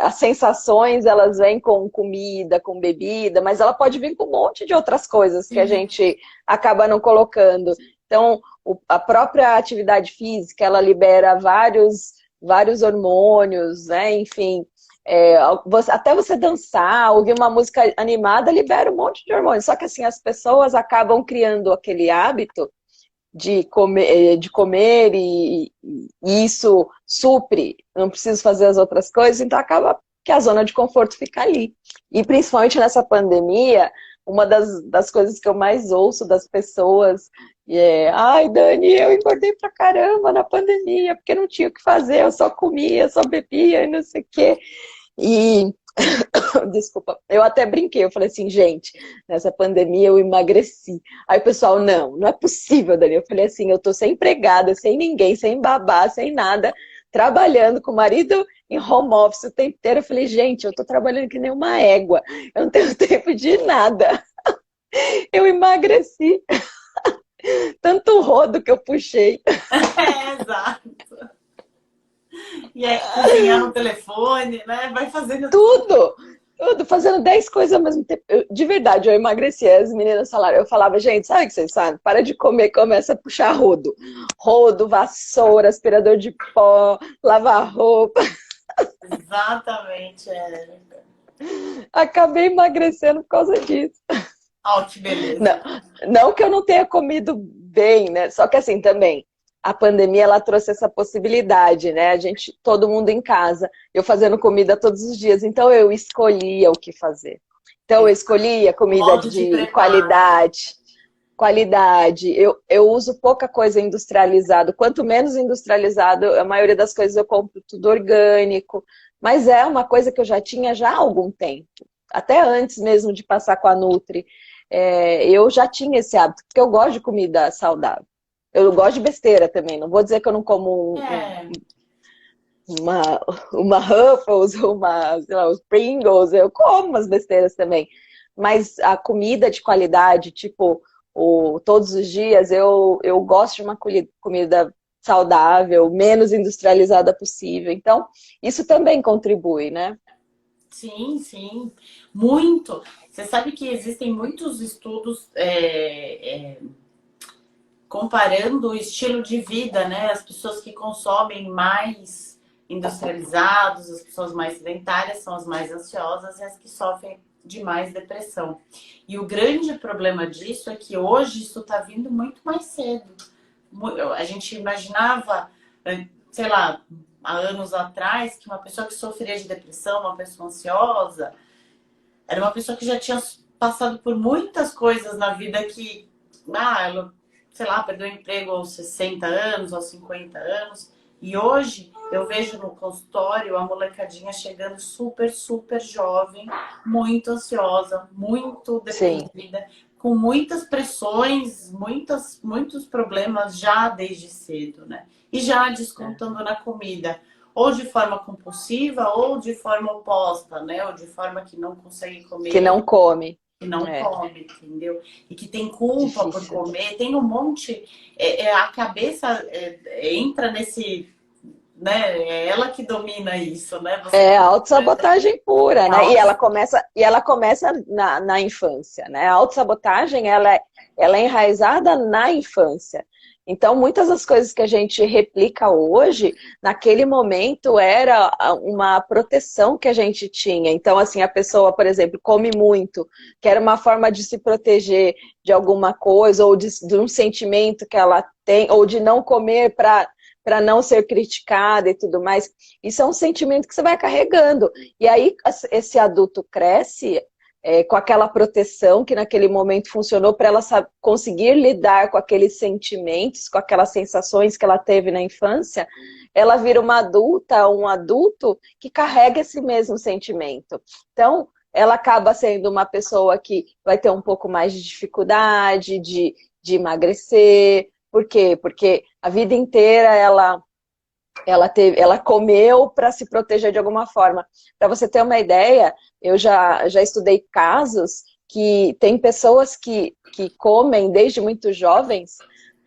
as sensações, elas vêm com comida, com bebida, mas ela pode vir com um monte de outras coisas que a Sim. gente acaba não colocando. Então, a própria atividade física, ela libera vários hormônios, né? Enfim, até você dançar, ouvir uma música animada, libera um monte de hormônios. Só que assim, as pessoas acabam criando aquele hábito de comer e isso supre, não preciso fazer as outras coisas, então acaba que a zona de conforto fica ali. E principalmente nessa pandemia, uma das coisas que eu mais ouço das pessoas ai, Dani, eu engordei pra caramba na pandemia, porque não tinha o que fazer, eu só comia, só bebia e não sei o quê. E desculpa, eu até brinquei, eu falei assim, gente, nessa pandemia eu emagreci. Aí o pessoal, não é possível, Dani. Eu falei assim, eu tô sem empregada, sem ninguém, sem babá, sem nada, trabalhando com o marido em home office o tempo inteiro. Eu falei, gente, eu tô trabalhando que nem uma égua, eu não tenho tempo de nada. Eu emagreci, tanto rodo que eu puxei. Exato. E aí, cozinhar no telefone, né? Vai fazendo tudo. Tudo, fazendo 10 coisas ao mesmo tempo. De verdade, eu emagreci. As meninas falaram, eu falava, gente, sabe o que vocês sabem? Para de comer, começa a puxar rodo. Rodo, vassoura, aspirador de pó, lavar roupa. Exatamente. Acabei emagrecendo por causa disso. Ó, que beleza. Não, não que eu não tenha comido bem, né? Só que assim também, a pandemia ela trouxe essa possibilidade, né? A gente, todo mundo em casa, eu fazendo comida todos os dias, então eu escolhia o que fazer. Então eu escolhia comida Modo de de preparo. qualidade. Eu uso pouca coisa industrializada. Quanto menos industrializado, a maioria das coisas eu compro tudo orgânico. Mas é uma coisa que eu já tinha já há algum tempo. Até antes mesmo de passar com a Nutri. Eu já tinha esse hábito, porque eu gosto de comida saudável. Eu gosto de besteira também. Não vou dizer que eu não como É, uma, uma Ruffles, sei lá, os Pringles. Eu como umas besteiras também. Mas a comida de qualidade, tipo, todos os dias, eu gosto de uma comida saudável, menos industrializada possível. Então, isso também contribui, né? sim, sim. Muito. Você sabe que existem muitos estudos comparando o estilo de vida, né? As pessoas que consomem mais industrializados, as pessoas mais sedentárias são as mais ansiosas e as que sofrem de mais depressão. E o grande problema disso é que hoje isso está vindo muito mais cedo. A gente imaginava, sei lá, há anos atrás, que uma pessoa que sofria de depressão, uma pessoa ansiosa, era uma pessoa que já tinha passado por muitas coisas na vida que, ela, sei lá, perdeu o emprego aos 60 anos, aos 50 anos. E hoje eu vejo no consultório a molecadinha chegando super, super jovem, muito ansiosa, muito Sim, deprimida, com muitas pressões, muitos problemas já desde cedo, né? E já descontando na comida, ou de forma compulsiva, ou de forma oposta, né? Ou de forma que não consegue que comer, não come. que não É, come, entendeu? E que tem culpa por difícil. comer, tem um monte. A cabeça entra nesse. Né? É ela que domina isso, né? Você É tem autossabotagem pura, né? E que. ela começa na infância, né? A autossabotagem, ela é enraizada na infância. Então, muitas das coisas que a gente replica hoje, naquele momento era uma proteção que a gente tinha. Então, assim, a pessoa, por exemplo, come muito, que era uma forma de se proteger de alguma coisa, ou de um sentimento que ela tem, ou de não comer para não ser criticada e tudo mais. Isso é um sentimento que você vai carregando. E aí esse adulto cresce com aquela proteção que naquele momento funcionou para ela conseguir lidar com aqueles sentimentos, com aquelas sensações que ela teve na infância. Ela vira uma adulta, um adulto que carrega esse mesmo sentimento. Então, ela acaba sendo uma pessoa que vai ter um pouco mais de dificuldade de emagrecer. Por quê? Porque a vida inteira ela comeu para se proteger de alguma forma. Para você ter uma ideia, eu já estudei casos que tem pessoas que comem desde muito jovens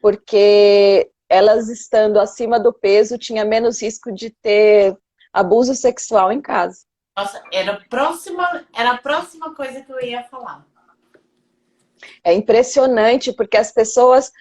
porque elas estando acima do peso, tinha menos risco de ter abuso sexual em casa. Nossa, era a próxima coisa que eu ia falar. É impressionante, porque as pessoas,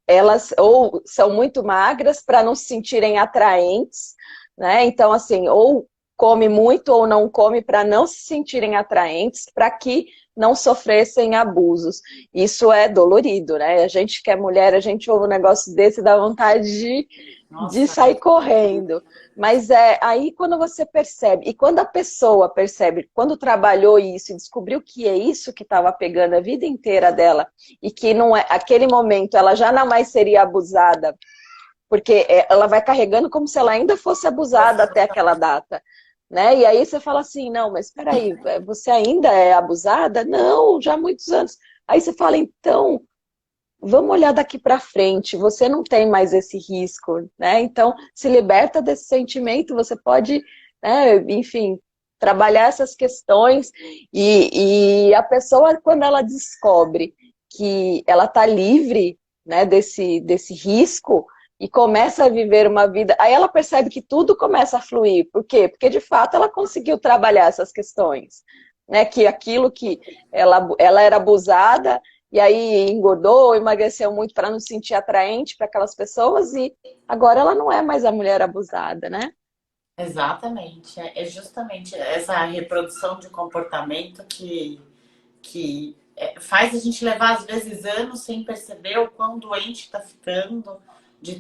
elas ou são muito magras para não se sentirem atraentes, né? Então, assim, ou come muito ou não come para não se sentirem atraentes, para que não sofressem abusos. Isso é dolorido, né? A gente que é mulher, a gente ouve um negócio desse e dá vontade de Nossa, sair correndo. Mas é aí quando você percebe, e quando a pessoa percebe, quando trabalhou isso e descobriu que é isso que estava pegando a vida inteira dela, e que não é aquele momento ela já não mais seria abusada, porque ela vai carregando como se ela ainda fosse abusada até aquela data. Né? E aí você fala assim, não, mas espera aí, você ainda é abusada? Não, já há muitos anos. Aí você fala, então, vamos olhar daqui para frente, você não tem mais esse risco, né? Então, se liberta desse sentimento, você pode, né, enfim, trabalhar essas questões e a pessoa, quando ela descobre que ela está livre, né, desse risco e começa a viver uma vida, aí ela percebe que tudo começa a fluir. Por quê? Porque, de fato, ela conseguiu trabalhar essas questões, né? Que aquilo que ela era abusada, e aí engordou, emagreceu muito para não se sentir atraente para aquelas pessoas e agora ela não é mais a mulher abusada, né? exatamente. É justamente essa reprodução de comportamento que faz a gente levar, às vezes, anos sem perceber o quão doente está ficando de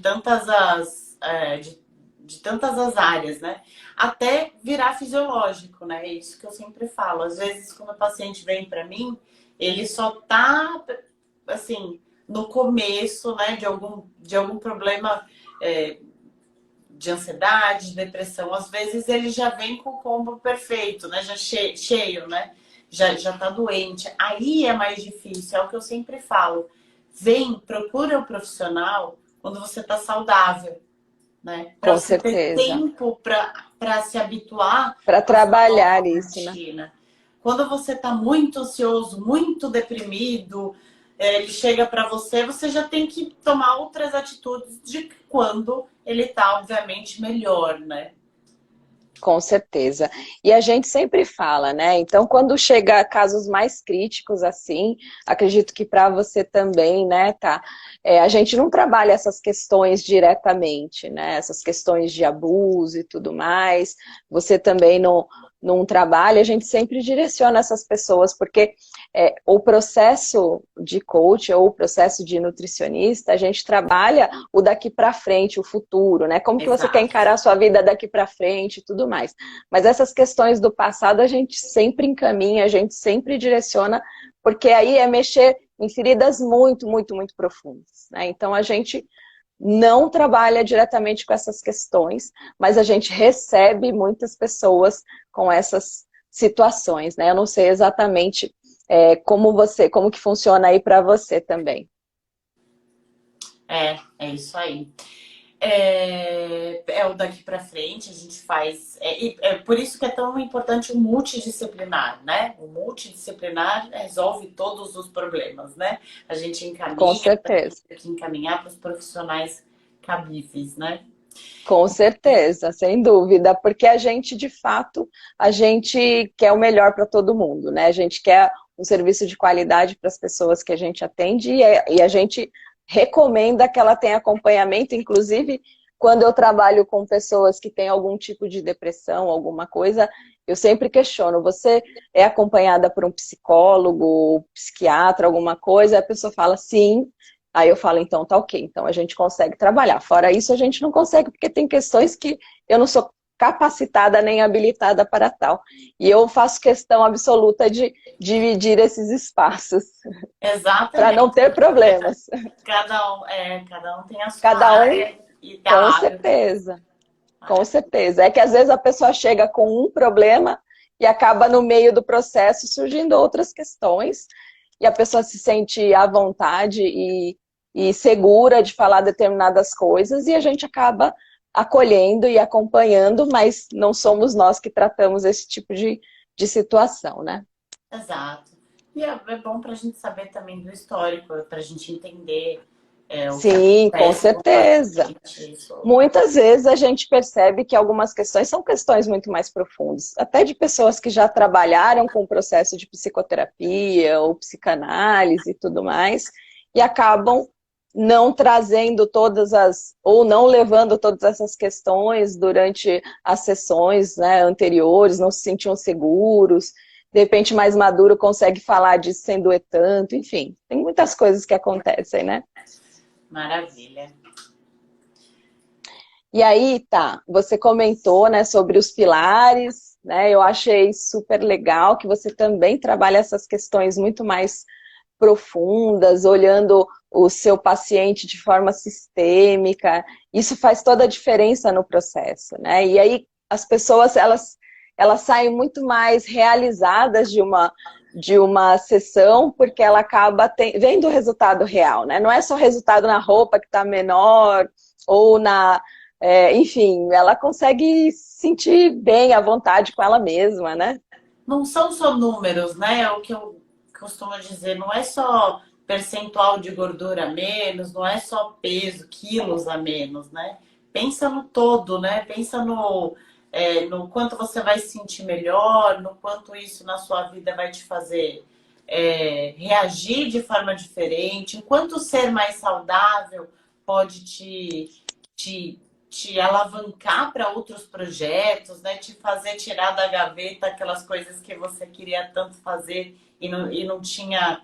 de tantas as áreas, né? Até virar fisiológico, né? É isso que eu sempre falo. Às vezes, quando o paciente vem para mim, ele só tá, assim, no começo, né, de algum problema de ansiedade, de depressão. Às vezes ele já vem com o combo perfeito, né? Já cheio, né? Já tá doente. Aí é mais difícil, é o que eu sempre falo. Vem, procura o profissional quando você tá saudável, né? Para Com você ter certeza. tempo para se habituar Para com a sua nova trabalhar isso, né? rotina. Quando você está muito ansioso, muito deprimido, ele chega para você, você já tem que tomar outras atitudes de quando ele está, obviamente, melhor, né? Com certeza. E a gente sempre fala, né? Então, quando chega a casos mais críticos assim, acredito que para você também, né, tá? A gente não trabalha essas questões diretamente, né? Essas questões de abuso e tudo mais. Você também não trabalha, a gente sempre direciona essas pessoas, porque o processo de coach ou o processo de nutricionista, a gente trabalha o daqui para frente, o futuro, né? Como que você quer Exato. encarar a sua vida daqui para frente e tudo mais. Mas essas questões do passado a gente sempre encaminha, a gente sempre direciona, porque aí é mexer em feridas muito, muito, muito profundas, né? Então a gente não trabalha diretamente com essas questões, mas a gente recebe muitas pessoas com essas situações, né? Eu não sei exatamente como que funciona aí para você também. É isso aí. O daqui para frente, a gente faz. É por isso que é tão importante o multidisciplinar, né? O multidisciplinar resolve todos os problemas, né? A gente Com encaminha, certeza. tem que encaminhar para os profissionais cabíveis, né? Com certeza, sem dúvida, porque a gente, de fato, a gente quer o melhor para todo mundo, né? A gente quer um serviço de qualidade para as pessoas que a gente atende e a gente recomenda que ela tenha acompanhamento, inclusive quando eu trabalho com pessoas que têm algum tipo de depressão, alguma coisa, eu sempre questiono, você é acompanhada por um psicólogo, psiquiatra, alguma coisa? A pessoa fala sim. Aí eu falo, então tá ok, então a gente consegue trabalhar. Fora isso, a gente não consegue, porque tem questões que eu não sou capacitada nem habilitada para tal. E eu faço questão absoluta de dividir esses espaços para não Exatamente. ter problemas. Cada um tem a sua Cada um, área e tem a com área. certeza, com certeza. É que às vezes a pessoa chega com um problema e acaba no meio do processo surgindo outras questões e a pessoa se sente à vontade e segura de falar determinadas coisas e a gente acaba acolhendo e acompanhando, mas não somos nós que tratamos esse tipo de situação, né? Exato. E é bom para a gente saber também do histórico, para a gente entender. o que Sim, com acontece com o certeza. paciente. Isso. Muitas vezes a gente percebe que algumas questões são questões muito mais profundas, até de pessoas que já trabalharam com o processo de psicoterapia ou psicanálise e tudo mais, e acabam não trazendo todas as, ou não levando todas essas questões durante as sessões, né, anteriores, não se sentiam seguros, de repente mais maduro consegue falar disso sem doer tanto, enfim, tem muitas coisas que acontecem, né? Maravilha. E aí, tá, você comentou, né, sobre os pilares, né? Eu achei super legal que você também trabalha essas questões muito mais profundas, olhando o seu paciente de forma sistêmica. Isso faz toda a diferença no processo, né? E aí as pessoas, elas saem muito mais realizadas de uma sessão, porque ela acaba vendo o resultado real, né? Não é só o resultado na roupa que está menor, ou na enfim, ela consegue se sentir bem à vontade com ela mesma, né? Não são só números, né? É o que eu costumo dizer, não é só percentual de gordura a menos, não é só peso, quilos a menos, né? Pensa no todo, né? Pensa no quanto você vai se sentir melhor, no quanto isso na sua vida vai te fazer reagir de forma diferente, o quanto ser mais saudável pode te, te alavancar para outros projetos, né? Te fazer tirar da gaveta aquelas coisas que você queria tanto fazer e não tinha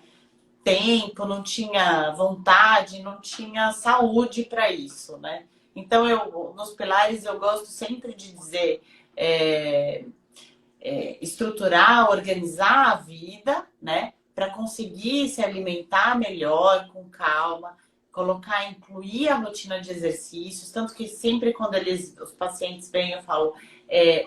tempo, não tinha vontade, não tinha saúde para isso, né? Então, nos pilares, eu gosto sempre de dizer estruturar, organizar a vida, né? Para conseguir se alimentar melhor, com calma, colocar, incluir a rotina de exercícios, tanto que sempre quando os pacientes vêm, eu falo,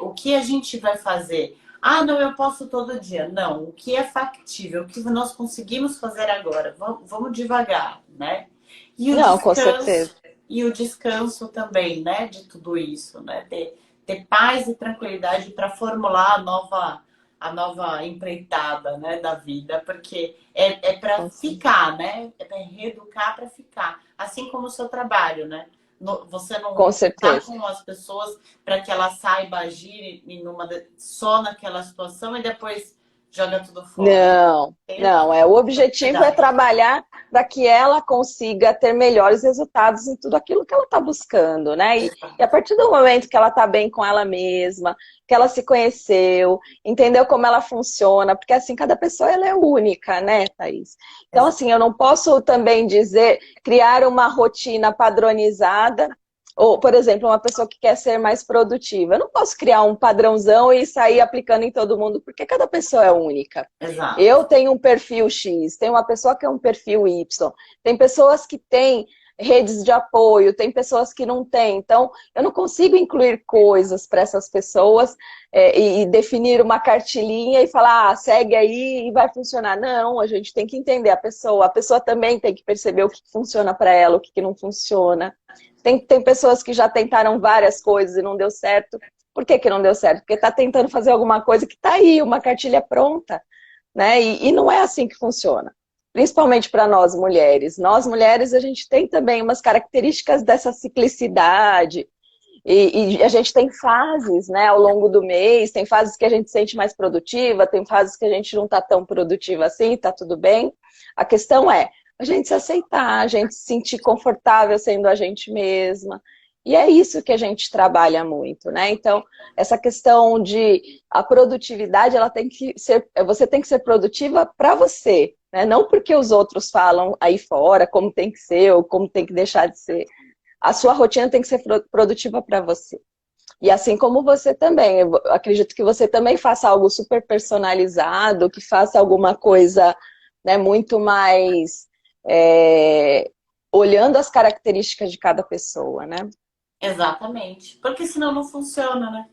o que a gente vai fazer? Ah, não, eu posso todo dia. Não, o que é factível, o que nós conseguimos fazer agora? Vamos devagar, né? E o Não, com certeza. descanso, e o descanso também, né? De tudo isso, né? Ter paz e tranquilidade para formular a nova empreitada, né, da vida, porque é para ficar, né? É para reeducar para ficar. Assim como o seu trabalho, né? Você Com não está certeza. com as pessoas para que ela saiba agir só naquela situação e depois joga tudo fora. Não, Tem não. O objetivo é cuidado. trabalhar para que ela consiga ter melhores resultados em tudo aquilo que ela está buscando, né? E a partir do momento que ela está bem com ela mesma, que ela se conheceu, entendeu como ela funciona, porque assim, cada pessoa ela é única, né, Thaís? Então, Exato. assim, eu não posso também dizer, criar uma rotina padronizada. Ou, por exemplo, uma pessoa que quer ser mais produtiva. Eu não posso criar um padrãozão e sair aplicando em todo mundo, porque cada pessoa é única. Exato. Eu tenho um perfil X, tem uma pessoa que é um perfil Y, tem pessoas que têm redes de apoio, tem pessoas que não têm. Então, eu não consigo incluir coisas para essas pessoas e definir uma cartilinha e falar, segue aí e vai funcionar. Não, a gente tem que entender a pessoa também tem que perceber o que funciona para ela, o que não funciona. Tem pessoas que já tentaram várias coisas e não deu certo. Por que que não deu certo? Porque está tentando fazer alguma coisa que está aí, uma cartilha pronta, né? E não é assim que funciona. Principalmente para nós mulheres. Nós mulheres, a gente tem também umas características dessa ciclicidade. E a gente tem fases, né, ao longo do mês, tem fases que a gente se sente mais produtiva, tem fases que a gente não está tão produtiva assim, tá tudo bem. A questão é a gente se aceitar, a gente se sentir confortável sendo a gente mesma. E é isso que a gente trabalha muito, né? Então, essa questão de a produtividade, ela tem que ser, você tem que ser produtiva para você, né? Não porque os outros falam aí fora como tem que ser ou como tem que deixar de ser. A sua rotina tem que ser produtiva para você. E assim como você também, eu acredito que você também faça algo super personalizado, que faça alguma coisa, né, muito mais olhando as características de cada pessoa, né? Exatamente. Porque senão não funciona, né?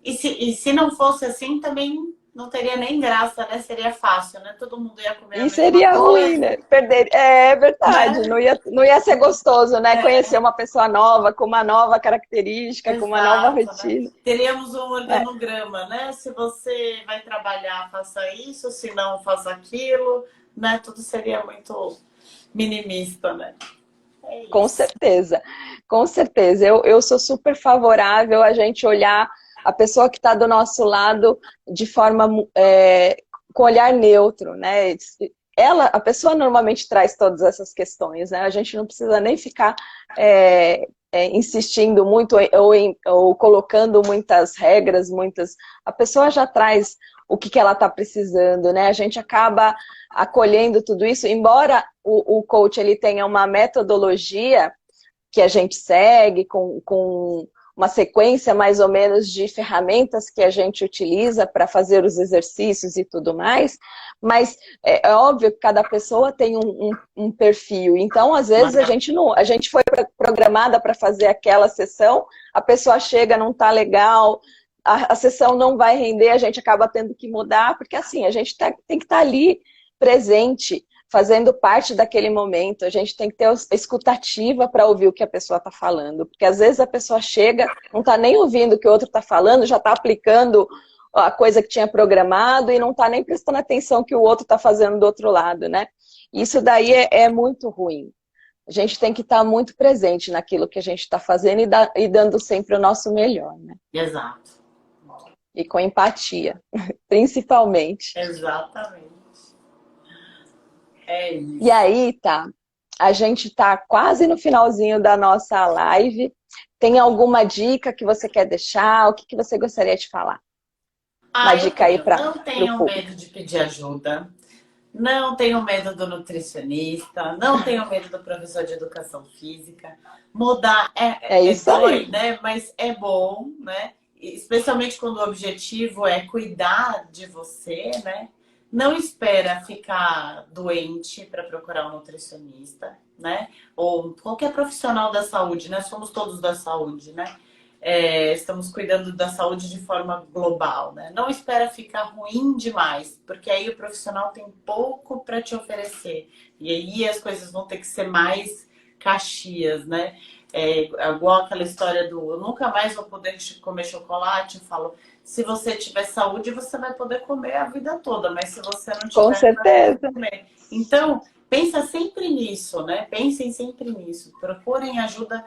E se não fosse assim, também não teria nem graça, né? Seria fácil, né? Todo mundo ia comer a E mesma seria ruim, coisa, né? Perder. É verdade, né? não ia ser gostoso, né? Conhecer É, uma pessoa nova, com uma nova característica, com uma nova exato, né? rotina. Teríamos um É, organograma, né? Se você vai trabalhar, faça isso, se não, faça aquilo, né? Tudo seria muito minimista, né? É Com isso. certeza, com certeza. Eu sou super favorável a gente olhar a pessoa que está do nosso lado de forma com olhar neutro, né? A pessoa normalmente traz todas essas questões, né? A gente não precisa nem ficar insistindo muito ou colocando muitas regras, A pessoa já traz o que ela está precisando, né? A gente acaba acolhendo tudo isso, embora o coach ele tenha uma metodologia que a gente segue com uma sequência mais ou menos de ferramentas que a gente utiliza para fazer os exercícios e tudo mais, mas é óbvio que cada pessoa tem um perfil, então às vezes a gente foi programada para fazer aquela sessão, a pessoa chega, não está legal, a sessão não vai render, a gente acaba tendo que mudar, porque assim, a gente tem que estar ali presente, fazendo parte daquele momento, a gente tem que ter a escutativa para ouvir o que a pessoa está falando, porque às vezes a pessoa chega, não está nem ouvindo o que o outro está falando, já está aplicando a coisa que tinha programado e não está nem prestando atenção que o outro está fazendo do outro lado, né? Isso daí é muito ruim. A gente tem que estar muito presente naquilo que a gente está fazendo e dando sempre o nosso melhor, né? Exato. E com empatia, principalmente. Exatamente. É E isso. aí, tá, a gente tá quase no finalzinho da nossa live. Tem alguma dica que você quer deixar? O que você gostaria de falar? Uma Ah, eu dica aí tenho. para Não o tenham público. medo de pedir ajuda. Não tenho medo do nutricionista. Não tenho medo do professor de educação física. Mudar É isso dói, aí. né? Mas é bom, né? Especialmente quando o objetivo é cuidar de você, né? Não espera ficar doente para procurar um nutricionista, né? Ou qualquer profissional da saúde, né? Somos todos da saúde, né? Estamos cuidando da saúde de forma global, né? Não espera ficar ruim demais, porque aí o profissional tem pouco para te oferecer. E aí as coisas vão ter que ser mais caxias, né? Igual aquela história do eu nunca mais vou poder comer chocolate. Eu falo, se você tiver saúde, você vai poder comer a vida toda, mas se você não Com tiver, não vai poder certeza. comer. Então, pensa sempre nisso, né? Pensem sempre nisso. Procurem ajuda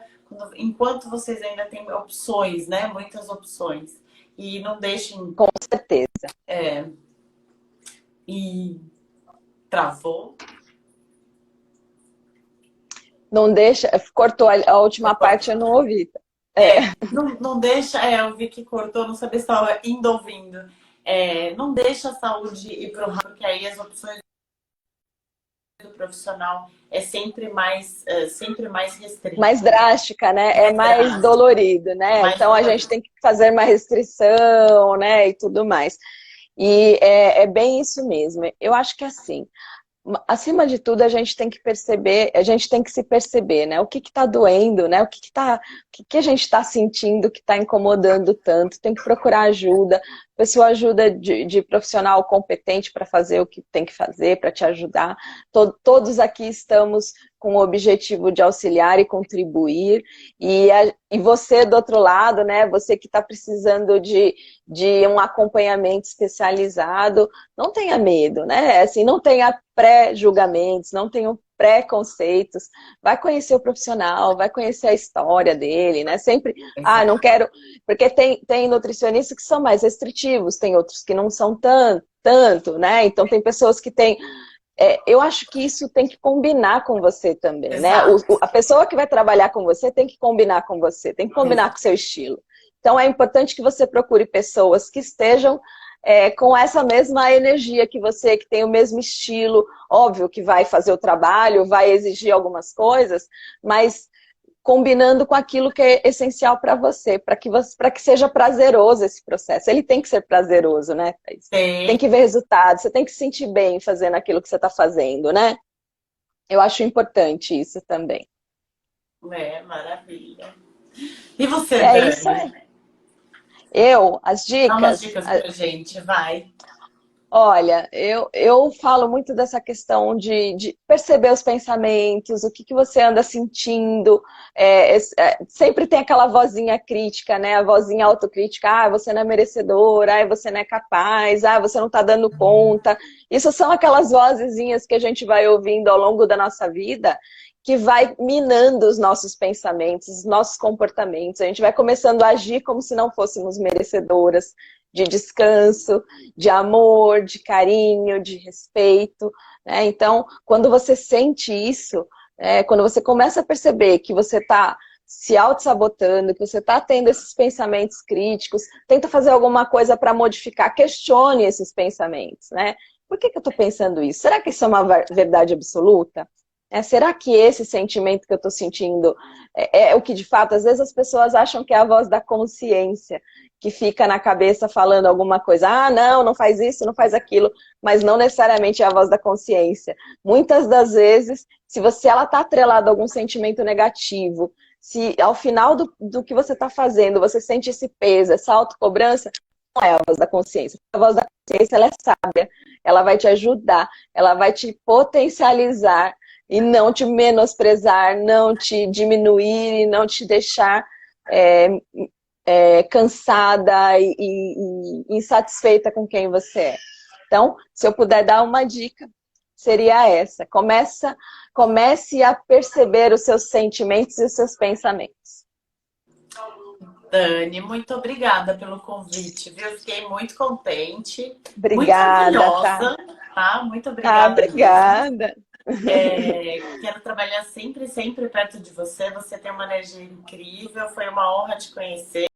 enquanto vocês ainda têm opções, né? Muitas opções. E não deixem. Com certeza. E travou. Não deixa. Cortou a última parte, eu não ouvi. Não deixa. Eu vi que cortou, não sabia se estava indo ouvindo. Não deixa a saúde ir para o ralo, porque aí as opções do profissional sempre mais restrita, Mais drástica, né? É mais mais drástica, dolorido, né? mais Então a gente dolorida. tem que fazer uma restrição, né? E tudo mais. E é bem isso mesmo. Eu acho que assim, acima de tudo, a gente tem que perceber, a gente tem que se perceber, né? O que está doendo, né? O que a gente está sentindo que está incomodando tanto. Tem que procurar ajuda, pessoa ajuda de profissional competente para fazer o que tem que fazer, para te ajudar. Todos aqui estamos com o objetivo de auxiliar e contribuir. E você do outro lado, né? Você que está precisando de um acompanhamento especializado, não tenha medo, né? Assim, não tenha pré-julgamentos, não tenha preconceitos, vai conhecer o profissional, vai conhecer a história dele, né? Sempre, não Exato. quero... Porque tem nutricionistas que são mais restritivos, tem outros que não são tanto, né? Então tem pessoas que têm... eu acho que isso tem que combinar com você também, né? Exato. A pessoa que vai trabalhar com você tem que combinar com você, tem que combinar com o seu estilo. Então é importante que você procure pessoas que estejam com essa mesma energia que você, que tem o mesmo estilo. Óbvio que vai fazer o trabalho, vai exigir algumas coisas, mas combinando com aquilo que é essencial para você, para que seja prazeroso esse processo. Ele tem que ser prazeroso, né, Thaís? Tem Tem. que ver resultados, você tem que se sentir bem fazendo aquilo que você está fazendo, né? Eu acho importante isso também. Maravilha. E você, É isso Dani? aí. As Dá umas dicas, dicas pra gente, vai. olha, eu falo muito dessa questão de perceber os pensamentos, o que você anda sentindo. Sempre tem aquela vozinha crítica, né? A vozinha autocrítica. Você não é merecedora, você não é capaz, você não está dando conta. Isso são aquelas vozezinhas que a gente vai ouvindo ao longo da nossa vida que vai minando os nossos pensamentos, os nossos comportamentos. A gente vai começando a agir como se não fôssemos merecedoras de descanso, de amor, de carinho, de respeito, né? Então, quando você sente isso, quando você começa a perceber que você está se auto-sabotando, que você está tendo esses pensamentos críticos, tenta fazer alguma coisa para modificar, questione esses pensamentos, né? Por que eu estou pensando isso? Será que isso é uma verdade absoluta? Será que esse sentimento que eu estou sentindo é o que de fato, às vezes as pessoas acham que é a voz da consciência, que fica na cabeça falando alguma coisa, ah, não, não faz isso, não faz aquilo, mas não necessariamente é a voz da consciência. Muitas das vezes, se ela está atrelada a algum sentimento negativo, se ao final do que você está fazendo, você sente esse peso, essa autocobrança, não é a voz da consciência. A voz da consciência, ela é sábia, ela vai te ajudar, ela vai te potencializar e não te menosprezar, não te diminuir e não te deixar cansada e insatisfeita com quem você é. Então, se eu puder dar uma dica, seria essa. Comece a perceber os seus sentimentos e os seus pensamentos. Dani, muito obrigada pelo convite, viu? Eu fiquei muito contente, muito Obrigada, orgulhosa, tá? Muito Ah, obrigada mesmo. obrigada. Quero trabalhar sempre, sempre perto de você. Você tem uma energia incrível, foi uma honra te conhecer.